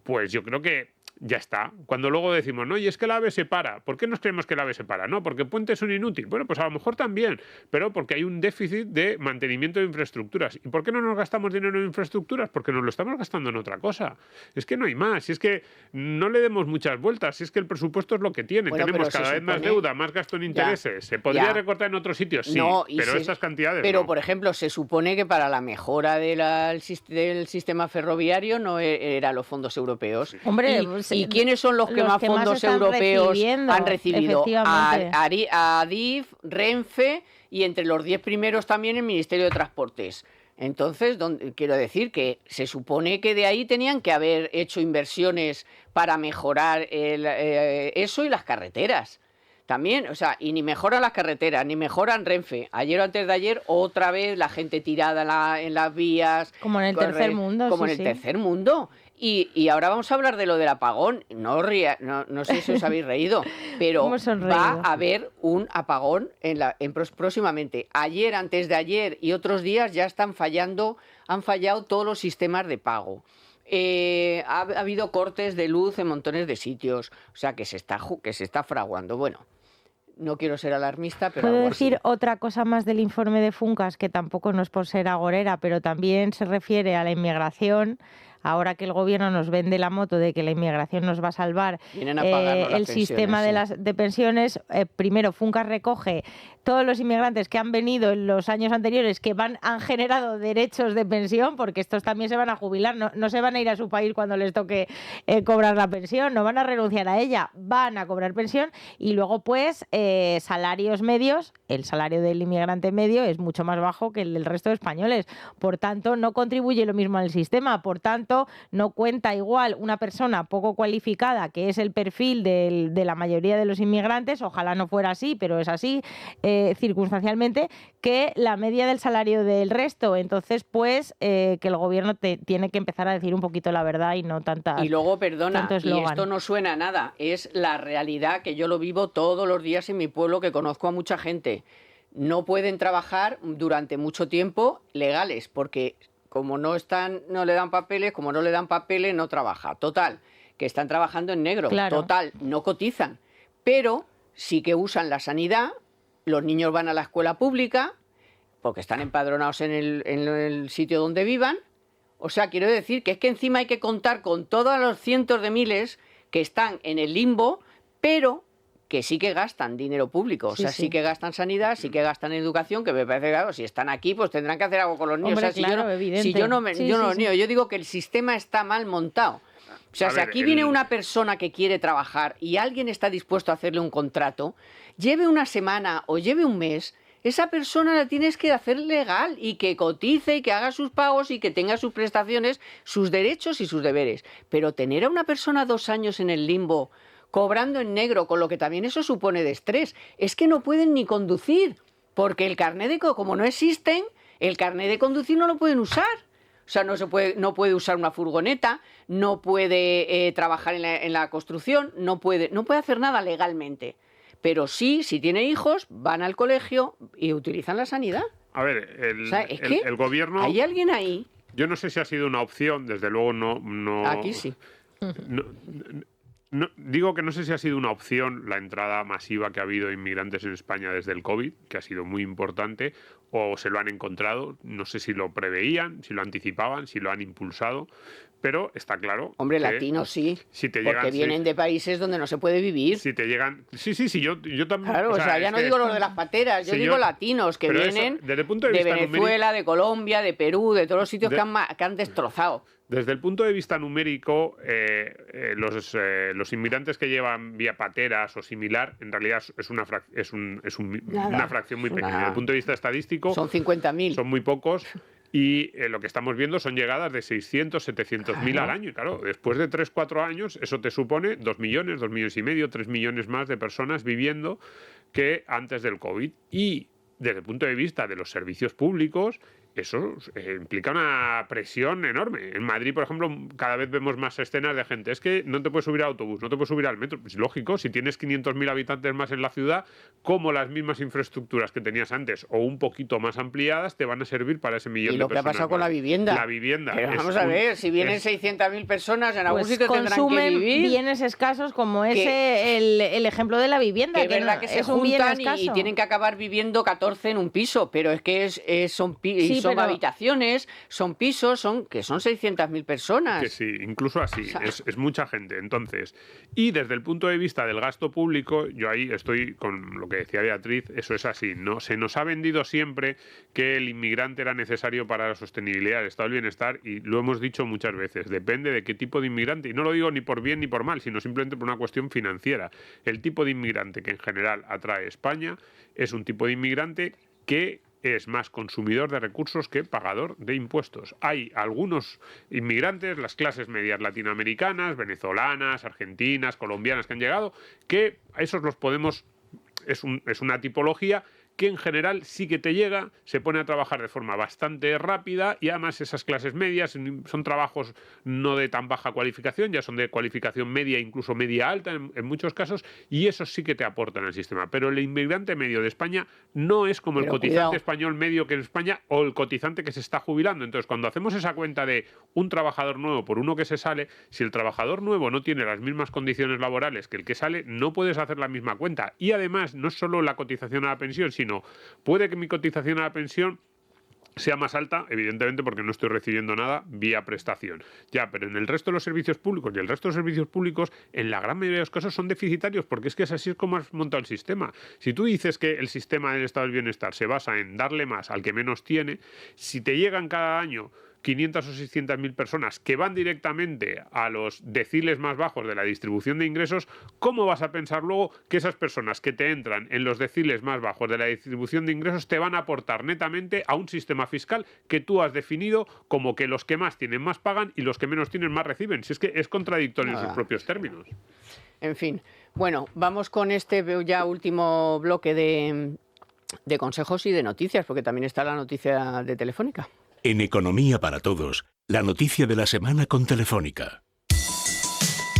Pues yo creo que ya está. Cuando luego decimos, no, y es que el AVE se para. ¿Por qué nos creemos que el AVE se para? No, porque Puente es un inútil. Bueno, pues a lo mejor también, pero porque hay un déficit de mantenimiento de infraestructuras. ¿Y por qué no nos gastamos dinero en infraestructuras? Porque nos lo estamos gastando en otra cosa. Es que no hay más. Si es que no le demos muchas vueltas. Si es que el presupuesto es lo que tiene. Bueno, tenemos cada vez más deuda, más gasto en intereses. ¿Se podría recortar en otros sitios? Sí, no, pero estas cantidades Pero, no. Por ejemplo, se supone que para la mejora del sistema ferroviario no era los fondos europeos. Sí. Hombre, ¿Y quiénes son los que más fondos europeos han recibido? A Adif, Renfe y entre los 10 primeros también el Ministerio de Transportes. Entonces, quiero decir que se supone que de ahí tenían que haber hecho inversiones para mejorar eso y las carreteras. También, o sea, y ni mejoran las carreteras, ni mejoran Renfe. Ayer o antes de ayer, otra vez la gente tirada en las vías. Como en el tercer mundo. Como en el tercer mundo. Y ahora vamos a hablar de lo del apagón. No sé si os habéis reído, pero va a haber un apagón próximamente. Ayer, antes de ayer y otros días ya han fallado todos los sistemas de pago. Ha habido cortes de luz en montones de sitios. O sea, que se está fraguando. Bueno, no quiero ser alarmista, pero ¿puedo decir otra cosa más del informe de Funcas, que tampoco no es por ser agorera, pero también se refiere a la inmigración? Ahora que el gobierno nos vende la moto de que la inmigración nos va a salvar el sistema de pensiones, primero Funcas recoge todos los inmigrantes que han venido en los años anteriores, que han generado derechos de pensión, porque estos también se van a jubilar, no se van a ir a su país cuando les toque cobrar la pensión, no van a renunciar a ella, van a cobrar pensión. Y luego pues salarios medios, el salario del inmigrante medio es mucho más bajo que el del resto de españoles, por tanto no contribuye lo mismo al sistema, por tanto no cuenta igual una persona poco cualificada, que es el perfil de la mayoría de los inmigrantes, ojalá no fuera así, pero es así circunstancialmente, que la media del salario del resto. Entonces, pues, que el gobierno tiene que empezar a decir un poquito la verdad y no tantas. Y luego, perdona, y esto no suena a nada, es la realidad que yo lo vivo todos los días en mi pueblo, que conozco a mucha gente. No pueden trabajar durante mucho tiempo legales, porque como no le dan papeles, no trabaja. Total, que están trabajando en negro. Claro. Total, no cotizan. Pero sí que usan la sanidad, los niños van a la escuela pública, porque están empadronados en el sitio donde vivan. O sea, quiero decir que es que encima hay que contar con todos los cientos de miles que están en el limbo, pero que sí que gastan dinero público, o sea, sí que gastan sanidad, sí que gastan educación, que me parece que, claro, si están aquí, pues tendrán que hacer algo con los niños. Hombre, o sea, claro, yo digo que el sistema está mal montado. O sea, si aquí viene una persona que quiere trabajar y alguien está dispuesto a hacerle un contrato, lleve una semana o lleve un mes, esa persona la tienes que hacer legal y que cotice y que haga sus pagos y que tenga sus prestaciones, sus derechos y sus deberes. Pero tener a una persona 2 años en el limbo, cobrando en negro, con lo que también eso supone de estrés, es que no pueden ni conducir. porque el carnet de como no existen, el carnet de conducir no lo pueden usar. O sea, no puede usar una furgoneta, no puede trabajar en la construcción, no puede hacer nada legalmente. Pero sí, si tiene hijos, van al colegio y utilizan la sanidad. A ver, el gobierno... ¿Hay alguien ahí? Yo no sé si ha sido una opción, desde luego no... Aquí sí. Digo que no sé si ha sido una opción la entrada masiva que ha habido de inmigrantes en España desde el COVID, que ha sido muy importante, o se lo han encontrado. No sé si lo preveían, si lo anticipaban, si lo han impulsado, pero está claro. Hombre, latinos sí, si te porque vienen de países donde no se puede vivir. Si te llegan... Sí, yo también... Claro, o sea ya no digo lo de las pateras, yo digo latinos que vienen desde el punto de Venezuela, de Colombia, de Perú, de todos los sitios que han destrozado. Desde el punto de vista numérico, los inmigrantes que llevan vía pateras o similar, en realidad es una fracción muy pequeña. Desde el punto de vista estadístico, son 50.000. Son muy pocos. Y lo que estamos viendo son llegadas de 600, 700.000 al año. Y claro, después de 3-4 años, eso te supone 2 millones, 2 millones y medio, 3 millones más de personas viviendo que antes del COVID. Y desde el punto de vista de los servicios públicos, eso implica una presión enorme. En Madrid, por ejemplo, cada vez vemos más escenas de gente. Es que no te puedes subir al autobús, no te puedes subir al metro. Pues lógico, si tienes 500.000 habitantes más en la ciudad, como las mismas infraestructuras que tenías antes o un poquito más ampliadas te van a servir para ese millón de personas. ¿Y lo que ha pasado con la vivienda? La vivienda. Pero vamos a ver, si vienen 600.000 personas, en algún sitio tendrán que vivir. Bienes escasos como ese, el ejemplo de la vivienda. Que es verdad que se juntan y tienen que acabar viviendo 14 en un piso, pero es que son habitaciones, son pisos, son 600.000 personas. Que sí, incluso así, o sea, es mucha gente. Entonces, y desde el punto de vista del gasto público, yo ahí estoy con lo que decía Beatriz, eso es así, ¿no? Se nos ha vendido siempre que el inmigrante era necesario para la sostenibilidad del estado del bienestar y lo hemos dicho muchas veces, depende de qué tipo de inmigrante, y no lo digo ni por bien ni por mal, sino simplemente por una cuestión financiera. El tipo de inmigrante que en general atrae España es un tipo de inmigrante que es más consumidor de recursos que pagador de impuestos. Hay algunos inmigrantes, las clases medias latinoamericanas, venezolanas, argentinas, colombianas que han llegado, que a esos los podemos... Es una tipología que en general sí que te llega, se pone a trabajar de forma bastante rápida y además esas clases medias son trabajos no de tan baja cualificación, ya son de cualificación media, incluso media alta en muchos casos, y esos sí que te aportan al sistema. Pero el inmigrante medio de España no es como el cotizante español medio que en España o el cotizante que se está jubilando. Entonces, cuando hacemos esa cuenta de un trabajador nuevo por uno que se sale, si el trabajador nuevo no tiene las mismas condiciones laborales que el que sale, no puedes hacer la misma cuenta. Y además, no es solo la cotización a la pensión, sino puede que mi cotización a la pensión sea más alta, evidentemente porque no estoy recibiendo nada vía prestación. Ya, pero en el resto de los servicios públicos y el resto de los servicios públicos, en la gran mayoría de los casos son deficitarios, porque es que así es como has montado el sistema. Si tú dices que el sistema del estado del bienestar se basa en darle más al que menos tiene, si te llegan cada año 500 o 600.000 personas que van directamente a los deciles más bajos de la distribución de ingresos, ¿cómo vas a pensar luego que esas personas que te entran en los deciles más bajos de la distribución de ingresos te van a aportar netamente a un sistema fiscal que tú has definido como que los que más tienen más pagan y los que menos tienen más reciben? Si es que es contradictorio en sus propios términos. En fin, bueno, vamos con este ya último bloque de consejos y de noticias, porque también está la noticia de Telefónica. En Economía para Todos, la noticia de la semana con Telefónica.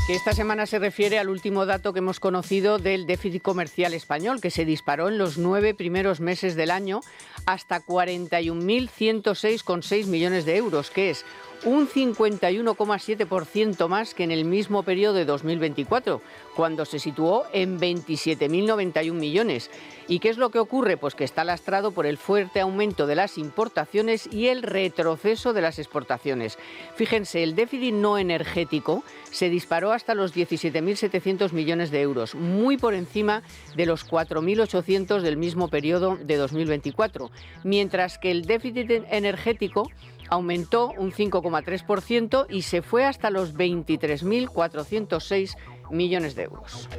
Que esta semana se refiere al último dato que hemos conocido del déficit comercial español, que se disparó en los 9 primeros meses del año hasta 41.106,6 millones de euros, que es un 51,7% más que en el mismo periodo de 2024, cuando se situó en 27.091 millones. ¿Y qué es lo que ocurre? Pues que está lastrado por el fuerte aumento de las importaciones y el retroceso de las exportaciones. Fíjense, el déficit no energético se disparó hasta los 17.700 millones de euros, muy por encima de los 4.800 del mismo periodo de 2024, mientras que el déficit energético aumentó un 5,3% y se fue hasta los 23.406 millones de euros.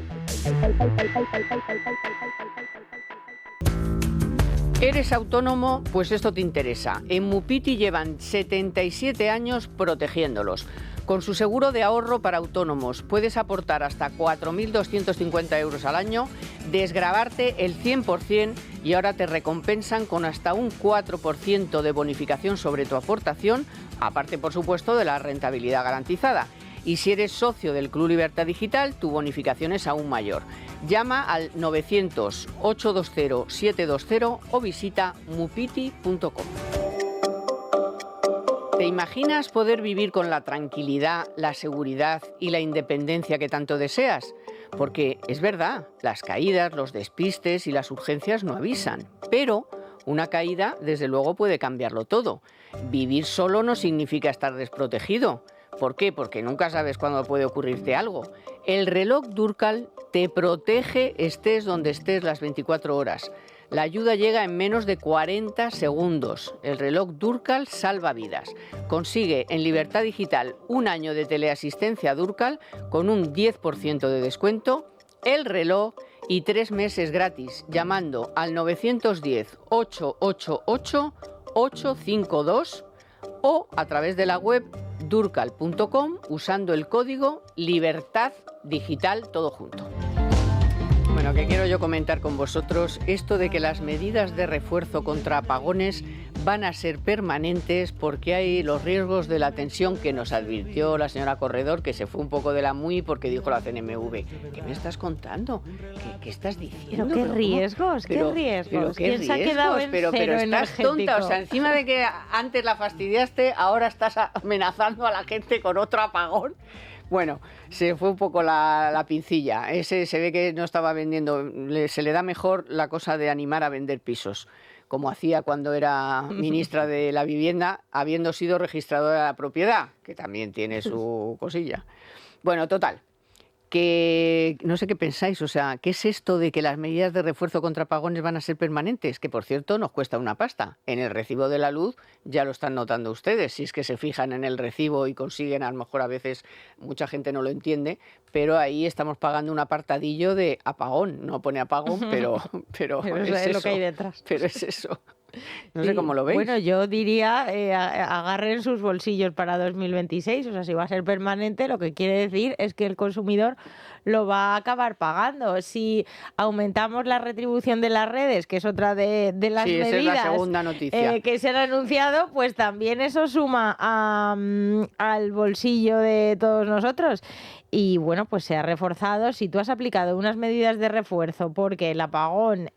¿Eres autónomo? Pues esto te interesa. En Mupiti llevan 77 años protegiéndolos. Con su seguro de ahorro para autónomos puedes aportar hasta 4.250 euros al año, desgravarte el 100% y ahora te recompensan con hasta un 4% de bonificación sobre tu aportación, aparte por supuesto de la rentabilidad garantizada. Y si eres socio del Club Libertad Digital, tu bonificación es aún mayor. Llama al 900-820-720 o visita mupiti.com. ¿Te imaginas poder vivir con la tranquilidad, la seguridad y la independencia que tanto deseas? Porque es verdad, las caídas, los despistes y las urgencias no avisan, pero una caída desde luego puede cambiarlo todo. Vivir solo no significa estar desprotegido. ¿Por qué? Porque nunca sabes cuándo puede ocurrirte algo. El reloj Durkal te protege estés donde estés las 24 horas. La ayuda llega en menos de 40 segundos. El reloj Durkal salva vidas. Consigue en Libertad Digital un año de teleasistencia Durkal con un 10% de descuento, el reloj y 3 meses gratis llamando al 910-888-852 o a través de la web durkal.com usando el código Libertad Digital todo junto. Bueno, que quiero yo comentar con vosotros esto de que las medidas de refuerzo contra apagones van a ser permanentes porque hay los riesgos de la tensión que nos advirtió la señora Corredor, que se fue un poco de la muy porque dijo la CNMV. ¿Qué me estás contando? ¿Qué estás diciendo? ¿Pero qué riesgos? ¿Qué riesgos? ¿Qué ¿Quién se ha quedado en pero cero estás energético? tonta, o sea, encima de que antes la fastidiaste, ahora estás amenazando a la gente con otro apagón. Bueno, se fue un poco la pincilla. Ese se ve que no estaba vendiendo, se le da mejor la cosa de animar a vender pisos, como hacía cuando era ministra de la Vivienda, habiendo sido registradora de la propiedad, que también tiene su cosilla. Bueno, total, que no sé qué pensáis, o sea, ¿qué es esto de que las medidas de refuerzo contra apagones van a ser permanentes? Que, por cierto, nos cuesta una pasta. En el recibo de la luz ya lo están notando ustedes, si es que se fijan en el recibo y consiguen, a lo mejor a veces mucha gente no lo entiende, pero ahí estamos pagando un apartadillo de apagón. No pone apagón, pero es es eso, lo que hay detrás. Pero es eso. No sé cómo lo veis. Bueno, yo diría, agarren sus bolsillos para 2026, o sea, si va a ser permanente, lo que quiere decir es que el consumidor lo va a acabar pagando. Si aumentamos la retribución de las redes, que es otra de las medidas esa es la segunda noticia. Que se han anunciado, pues también eso suma al bolsillo de todos nosotros. Y bueno, pues se ha reforzado. Si tú has aplicado unas medidas de refuerzo porque el apagón,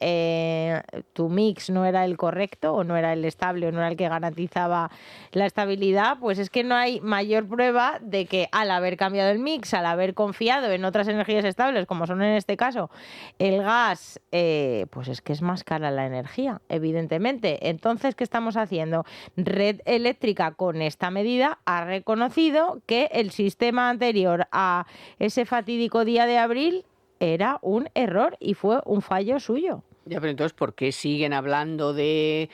tu mix no era el correcto o no era el estable o no era el que garantizaba la estabilidad, pues es que no hay mayor prueba de que al haber cambiado el mix, al haber confiado en otras energías estables, como son en este caso el gas, pues es que es más cara la energía, evidentemente. Entonces, ¿qué estamos haciendo? Red Eléctrica con esta medida ha reconocido que el sistema anterior a ese fatídico día de abril era un error y fue un fallo suyo. Ya, pero entonces, ¿por qué siguen hablando de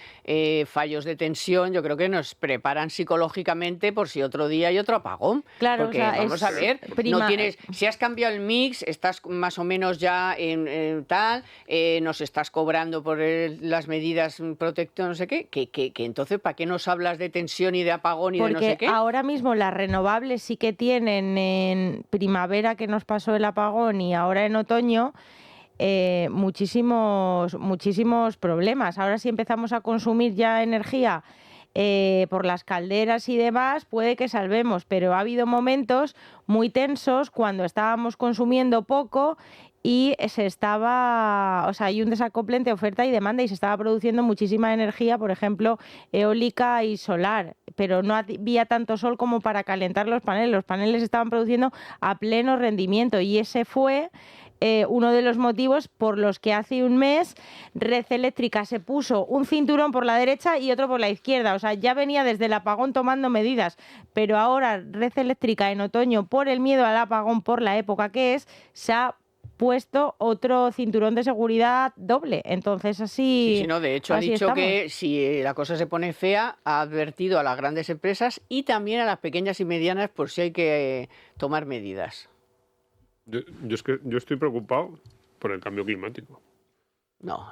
fallos de tensión? Yo creo que nos preparan psicológicamente por si otro día hay otro apagón. Claro, porque o sea, vamos a ver, no tienes, si has cambiado el mix, estás más o menos ya en tal, nos estás cobrando por las medidas protectoras, no sé qué, que entonces, ¿para qué nos hablas de tensión y de apagón y de no sé qué? Porque ahora mismo las renovables sí que tienen en primavera, que nos pasó el apagón, y ahora en otoño, muchísimos problemas. Ahora, si empezamos a consumir ya energía por las calderas y demás, puede que salvemos, pero ha habido momentos muy tensos cuando estábamos consumiendo poco y hay un desacople entre oferta y demanda y se estaba produciendo muchísima energía, por ejemplo, eólica y solar, pero no había tanto sol como para calentar los paneles. Los paneles estaban produciendo a pleno rendimiento y ese fue uno de los motivos por los que hace un mes Red Eléctrica se puso un cinturón por la derecha y otro por la izquierda. O sea, ya venía desde el apagón tomando medidas, pero ahora Red Eléctrica en otoño, por el miedo al apagón, por la época que es, se ha puesto otro cinturón de seguridad doble. Entonces así... Sí, no, de hecho ha dicho estamos. Que si la cosa se pone fea, ha advertido a las grandes empresas y también a las pequeñas y medianas por si hay que tomar medidas. Yo estoy preocupado por el cambio climático. No,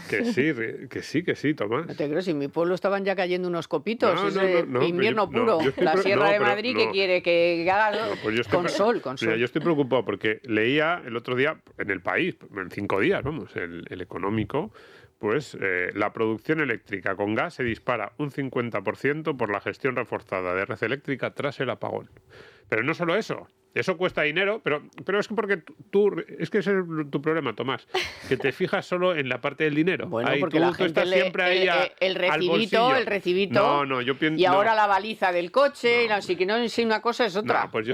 Que sí, Tomás. no te creo, si en mi pueblo estaban ya cayendo unos copitos, No, es no, invierno pero puro. yo estoy La Sierra de pero Madrid que no. quiere que haga No, pues yo con sol, Mira, yo estoy preocupado porque leía el otro día en El País, en 5 días, vamos, el económico, pues la producción eléctrica con gas se dispara un 50% por la gestión reforzada de red eléctrica tras el apagón. Pero no solo eso cuesta dinero, pero es que porque es que ese es tu problema, Tomás, que te fijas solo en la parte del dinero. Bueno, ahí, porque tú la gente estás siempre ahí el al bolsillo. recibito, No, yo pienso... y ahora la baliza del coche, así que no, si una cosa es otra. No, pues yo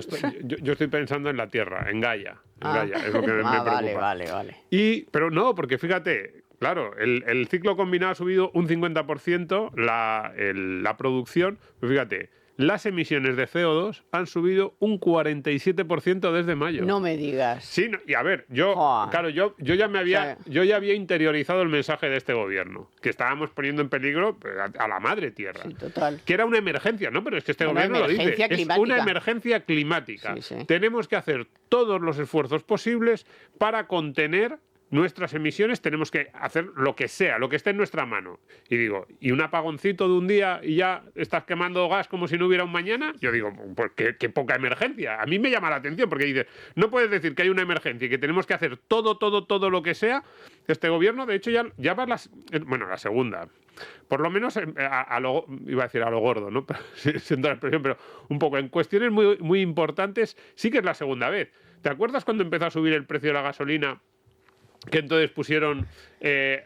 estoy pensando en la Tierra, en Gaia. Es lo que me preocupa. Vale. Pero no, porque fíjate, claro, el ciclo combinado ha subido un 50%, la producción, pues fíjate, las emisiones de CO2 han subido un 47% desde mayo. No me digas. Sí, y a ver, Joder. claro, yo ya había interiorizado el mensaje de este gobierno, que estábamos poniendo en peligro a la madre tierra. Sí, total. Que era una emergencia, ¿no? Pero es que este Una gobierno lo dice. emergencia Es climática. una emergencia climática. Sí. Tenemos que hacer todos los esfuerzos posibles para contener nuestras emisiones, tenemos que hacer lo que sea, lo que esté en nuestra mano. Y digo, ¿y un apagoncito de un día y ya estás quemando gas como si no hubiera un mañana? Yo digo, pues qué poca emergencia. A mí me llama la atención porque dices, no puedes decir que hay una emergencia y que tenemos que hacer todo lo que sea. Este gobierno, de hecho, ya va la segunda. Por lo menos, iba a decir a lo gordo, ¿no? Siendo la expresión, pero un poco. En cuestiones muy, muy importantes, sí que es la segunda vez. ¿Te acuerdas cuando empezó a subir el precio de la gasolina? Que entonces pusieron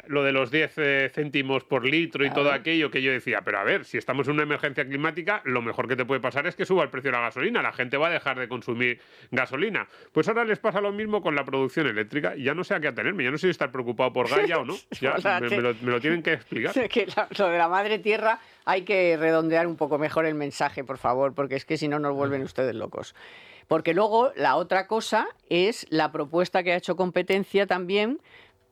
lo de los 10 céntimos por litro y todo aquello, que yo decía, pero a ver, si estamos en una emergencia climática, lo mejor que te puede pasar es que suba el precio de la gasolina, la gente va a dejar de consumir gasolina. Pues ahora les pasa lo mismo con la producción eléctrica y ya no sé a qué atenerme, ya no sé si estar preocupado por Gaia o no, ya me lo tienen que explicar. Que lo de la madre tierra hay que redondear un poco mejor el mensaje, por favor, porque es que si no nos vuelven ustedes locos. Porque luego la otra cosa es la propuesta que ha hecho Competencia también,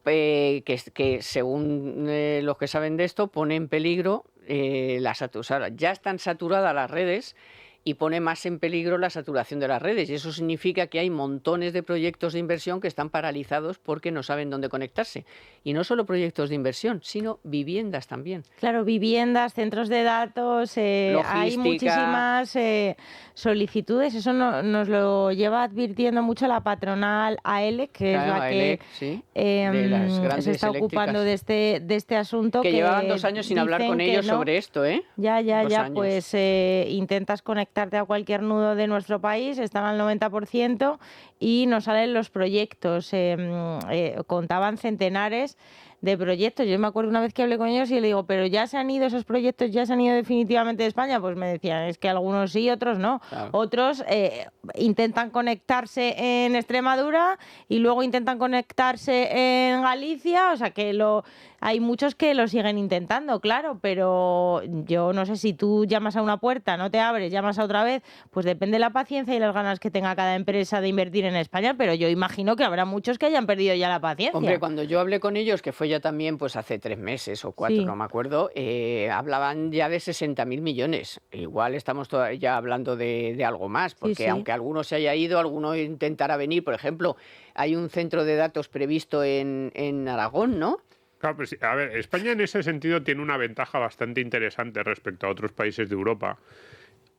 que según los que saben de esto, pone en peligro la saturación. Ya están saturadas las redes y pone más en peligro la saturación de las redes. Y eso significa que hay montones de proyectos de inversión que están paralizados porque no saben dónde conectarse. Y no solo proyectos de inversión, sino viviendas también. Claro, viviendas, centros de datos, hay muchísimas solicitudes. Eso nos lo lleva advirtiendo mucho la patronal AELEC, que es la AELEC, que sí, de las grandes se está ocupando de este asunto. Que llevaban 2 años sin hablar con ellos sobre esto, ¿eh? Ya, pues intentas conectarte a cualquier nudo de nuestro país, están al 90% y nos salen los proyectos. Contaban centenares de proyectos. Yo me acuerdo una vez que hablé con ellos y le digo, pero ya se han ido esos proyectos, ya se han ido definitivamente de España. Pues me decían, es que algunos sí, otros no. Claro. Otros intentan conectarse en Extremadura y luego intentan conectarse en Galicia, o sea que hay muchos que lo siguen intentando, claro, pero yo no sé, si tú llamas a una puerta, no te abres, llamas a otra vez, pues depende de la paciencia y las ganas que tenga cada empresa de invertir en España, pero yo imagino que habrá muchos que hayan perdido ya la paciencia. Hombre, cuando yo hablé con ellos, que fue ya también pues hace 3 meses o 4, sí, no me acuerdo, hablaban ya de 60.000 millones. Igual estamos ya hablando de algo más, porque aunque alguno se haya ido, alguno intentará venir. Por ejemplo, hay un centro de datos previsto en Aragón, ¿no? Claro, pues, a ver, España en ese sentido tiene una ventaja bastante interesante respecto a otros países de Europa.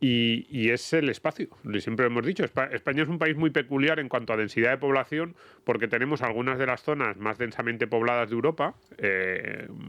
Y es el espacio. Siempre hemos dicho, España es un país muy peculiar en cuanto a densidad de población, porque tenemos algunas de las zonas más densamente pobladas de Europa.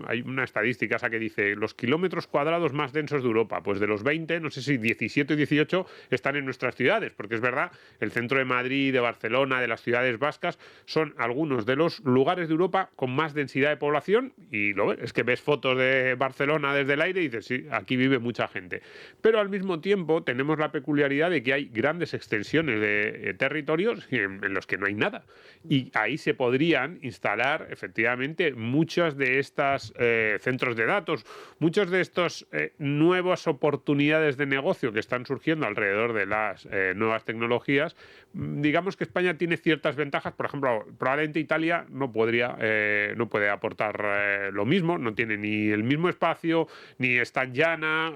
Hay una estadística esa que dice los kilómetros cuadrados más densos de Europa. Pues de los 20, no sé si 17 o 18 están en nuestras ciudades, porque es verdad, el centro de Madrid, de Barcelona, de las ciudades vascas, son algunos de los lugares de Europa con más densidad de población. Y lo ves, es que ves fotos de Barcelona desde el aire y dices, sí, aquí vive mucha gente. Pero al mismo tiempo tenemos la peculiaridad de que hay grandes extensiones de territorios en los que no hay nada. Y ahí se podrían instalar efectivamente muchos de estos centros de datos, muchos de estos nuevas oportunidades de negocio que están surgiendo alrededor de las nuevas tecnologías. Digamos que España tiene ciertas ventajas. Por ejemplo, probablemente Italia no puede aportar lo mismo, no tiene ni el mismo espacio, ni es tan llana.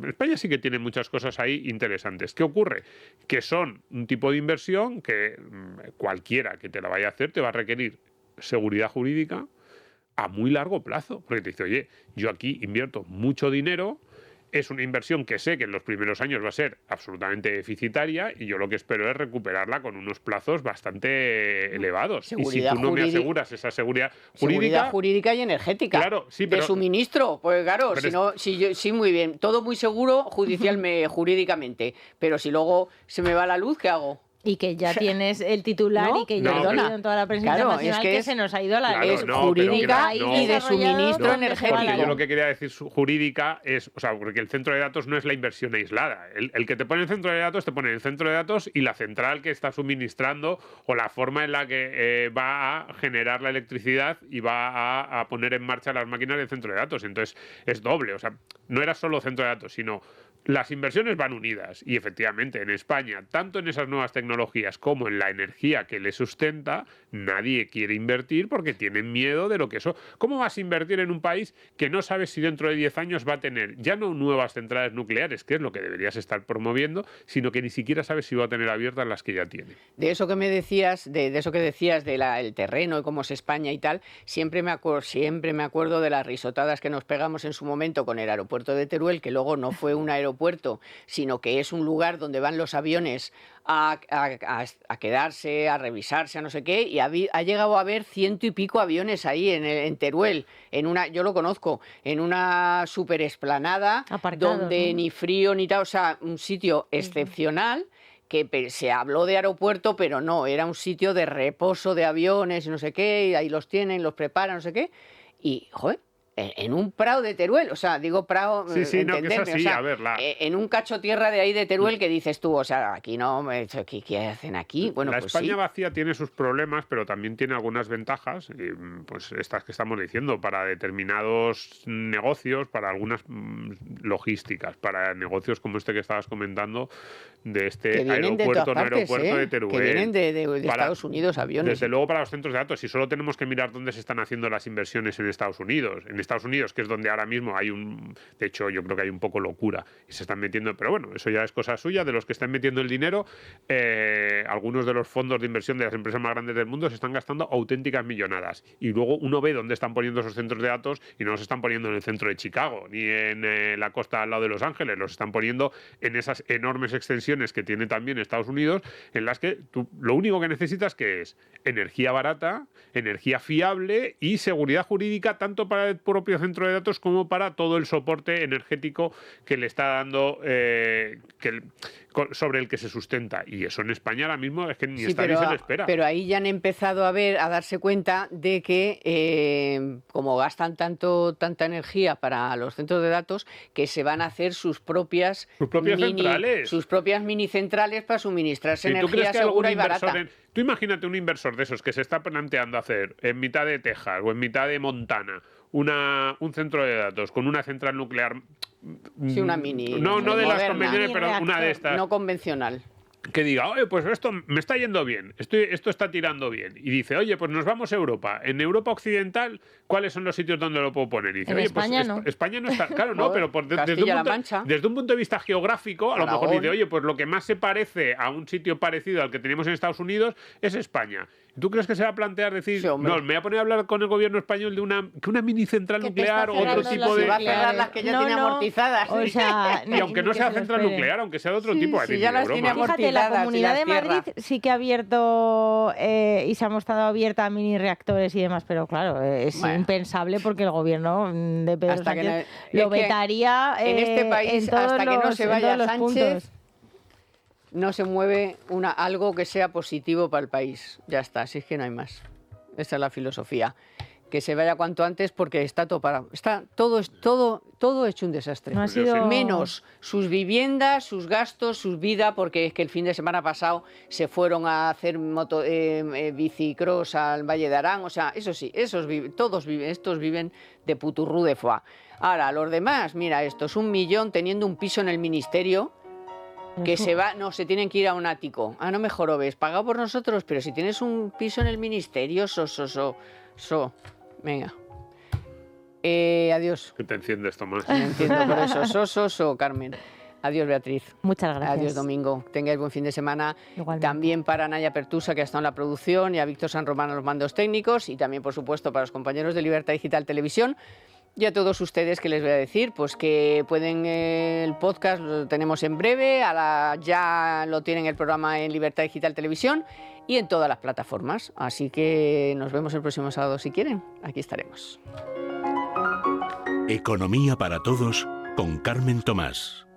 España sí que tiene muchas cosas ahí interesantes. ¿Qué ocurre? Que son un tipo de inversión que cualquiera que te la vaya a hacer te va a requerir seguridad jurídica, a muy largo plazo. Porque te dice, oye, yo aquí invierto mucho dinero, es una inversión que sé que en los primeros años va a ser absolutamente deficitaria y yo lo que espero es recuperarla con unos plazos bastante elevados. Seguridad y si tú no me jurídica. aseguras esa seguridad Seguridad jurídica y energética. Claro, sí, de pero- suministro. Pues claro, Pero si es- no, sí, muy bien. Todo muy seguro jurídicamente. Pero si luego se me va la luz, ¿qué hago? Y que ya tienes el titular ¿No? y que ya No, ha pero- salido en toda la prensa Claro, internacional es que que es- se nos ha ido a la Claro, luz. Es no, jurídica pero que y de suministro No, energético. Porque yo lo que quería decir jurídica es, o sea, porque el centro de datos no es la inversión aislada. El que te pone el centro de datos, te pone el centro de datos y la central que está suministrando o la forma en la que va a generar la electricidad y va a poner en marcha las máquinas del centro de datos. Entonces es doble, o sea, no era solo centro de datos, sino las inversiones van unidas y efectivamente en España, tanto en esas nuevas tecnologías como en la energía que le sustenta, nadie quiere invertir porque tienen miedo de lo que eso... ¿Cómo vas a invertir en un país que no sabes si dentro de 10 años va a tener ya no nuevas centrales nucleares, que es lo que deberías estar promoviendo, sino que ni siquiera sabes si va a tener abiertas las que ya tiene? De eso que me decías, de eso que decías del terreno y cómo es España y tal, siempre me acuerdo de las risotadas que nos pegamos en su momento con el aeropuerto de Teruel, que luego no fue un aeropuerto, sino que es un lugar donde van los aviones a quedarse, a revisarse, a no sé qué, y ha llegado a haber 100 y pico aviones ahí en Teruel, yo lo conozco, en una super esplanada, Aparcados, donde ¿no? ni frío ni tal, o sea, un sitio excepcional, que se habló de aeropuerto, pero no, era un sitio de reposo de aviones y no sé qué, y ahí los tienen, los preparan, no sé qué, y, joder, en un prado de Teruel, o sea, digo prado, Sí, sí, no, que es entenderme, así, o sea, a ver, en un cacho tierra de ahí de Teruel que dices tú, o sea, aquí no, ¿qué hacen aquí? Bueno, la pues España sí. vacía tiene sus problemas, pero también tiene algunas ventajas, pues estas que estamos diciendo, para determinados negocios, para algunas logísticas, para negocios como este que estabas comentando, de este Que vienen de aeropuerto, todas no partes, aeropuerto de ¿eh? Teruel. Que vienen de Para- Estados Unidos, aviones. Desde luego para los centros de datos, y solo tenemos que mirar dónde se están haciendo las inversiones en Estados Unidos. En Estados Unidos, que es donde ahora mismo hay de hecho, yo creo que hay un poco locura y se están metiendo, pero bueno, eso ya es cosa suya, de los que están metiendo el dinero. Algunos de los fondos de inversión de las empresas más grandes del mundo se están gastando auténticas millonadas. Y luego uno ve dónde están poniendo esos centros de datos y no los están poniendo en el centro de Chicago, ni en la costa al lado de Los Ángeles, los están poniendo en esas enormes extensiones que tiene también Estados Unidos, en las que tú lo único que necesitas que es energía barata, energía fiable y seguridad jurídica tanto para el propio centro de datos como para todo el soporte energético que le está dando, sobre el que se sustenta. Y eso en España ahora mismo es que ni Sí, está ni se le espera. pero ahí ya han empezado a darse cuenta de que como gastan tanta energía para los centros de datos, que se van a hacer sus propias centrales. sus propias mini centrales para suministrarse Si tú crees energía que algún segura y inversor barata. tú imagínate un inversor de esos que se está planteando hacer en mitad de Texas o en mitad de Montana un centro de datos con una central nuclear. Sí, una mini. No de las moderna. convencionales, pero una de estas. No convencional. Que diga, oye, pues esto me está yendo bien, esto está tirando bien. Y dice, oye, pues nos vamos a Europa. En Europa Occidental, ¿cuáles son los sitios donde lo puedo poner? Y dice, En oye, España pues no. España no está. Claro, no, Joder, pero Castilla-La Mancha. desde un punto de vista geográfico, a lo mejor Aragón. dice, oye, pues lo que más se parece a un sitio parecido al que tenemos en Estados Unidos es España. ¿Tú crees que se va a plantear decir, Sí, hombre. no, me voy a poner a hablar con el gobierno español de una mini central Que te está nuclear o otro cerrando tipo las de. Se va a cerrar las que ya tiene amortizadas. O sea, Y aunque no que sea se lo central espere. nuclear, aunque sea de otro Sí, tipo, sí, es decir, ya ni las broma. tiene Fíjate, la amortizadas y Comunidad las de Madrid cierra. sí que ha abierto y se ha mostrado abierta a mini reactores y demás, pero claro, es Bueno. impensable porque el gobierno de Pedro Hasta que Sánchez no- lo es que vetaría en este país, en todos hasta que no los- se en vaya todos los Sánchez, puntos. no se mueve algo que sea positivo para el país. Ya está, así es que no hay más. Esa es la filosofía. Que se vaya cuanto antes porque está todo parado. Está todo hecho un desastre. No ha Yo sido... Menos sus viviendas, sus gastos, sus vidas, porque es que el fin de semana pasado se fueron a hacer bicicross al Valle de Arán. O sea, eso sí, estos viven de puturrú de foie. Ahora, los demás, mira, estos 1 millón teniendo un piso en el ministerio, que se tienen que ir a un ático. Ah, no me jorobes, pagado por nosotros, pero si tienes un piso en el ministerio, venga. Adiós. Que te enciendes, Tomás. No entiendo por eso, Carmen. Adiós, Beatriz. Muchas gracias. Adiós, Domingo. Tengáis buen fin de semana. Igualmente. También para Naya Pertusa, que ha estado en la producción, y a Víctor San Román a los mandos técnicos, y también, por supuesto, para los compañeros de Libertad Digital Televisión. Y a todos ustedes, que les voy a decir, pues que pueden, el podcast lo tenemos en breve, ya lo tienen el programa en Libertad Digital Televisión y en todas las plataformas. Así que nos vemos el próximo sábado si quieren. Aquí estaremos. Economía para todos con Carmen Tomás.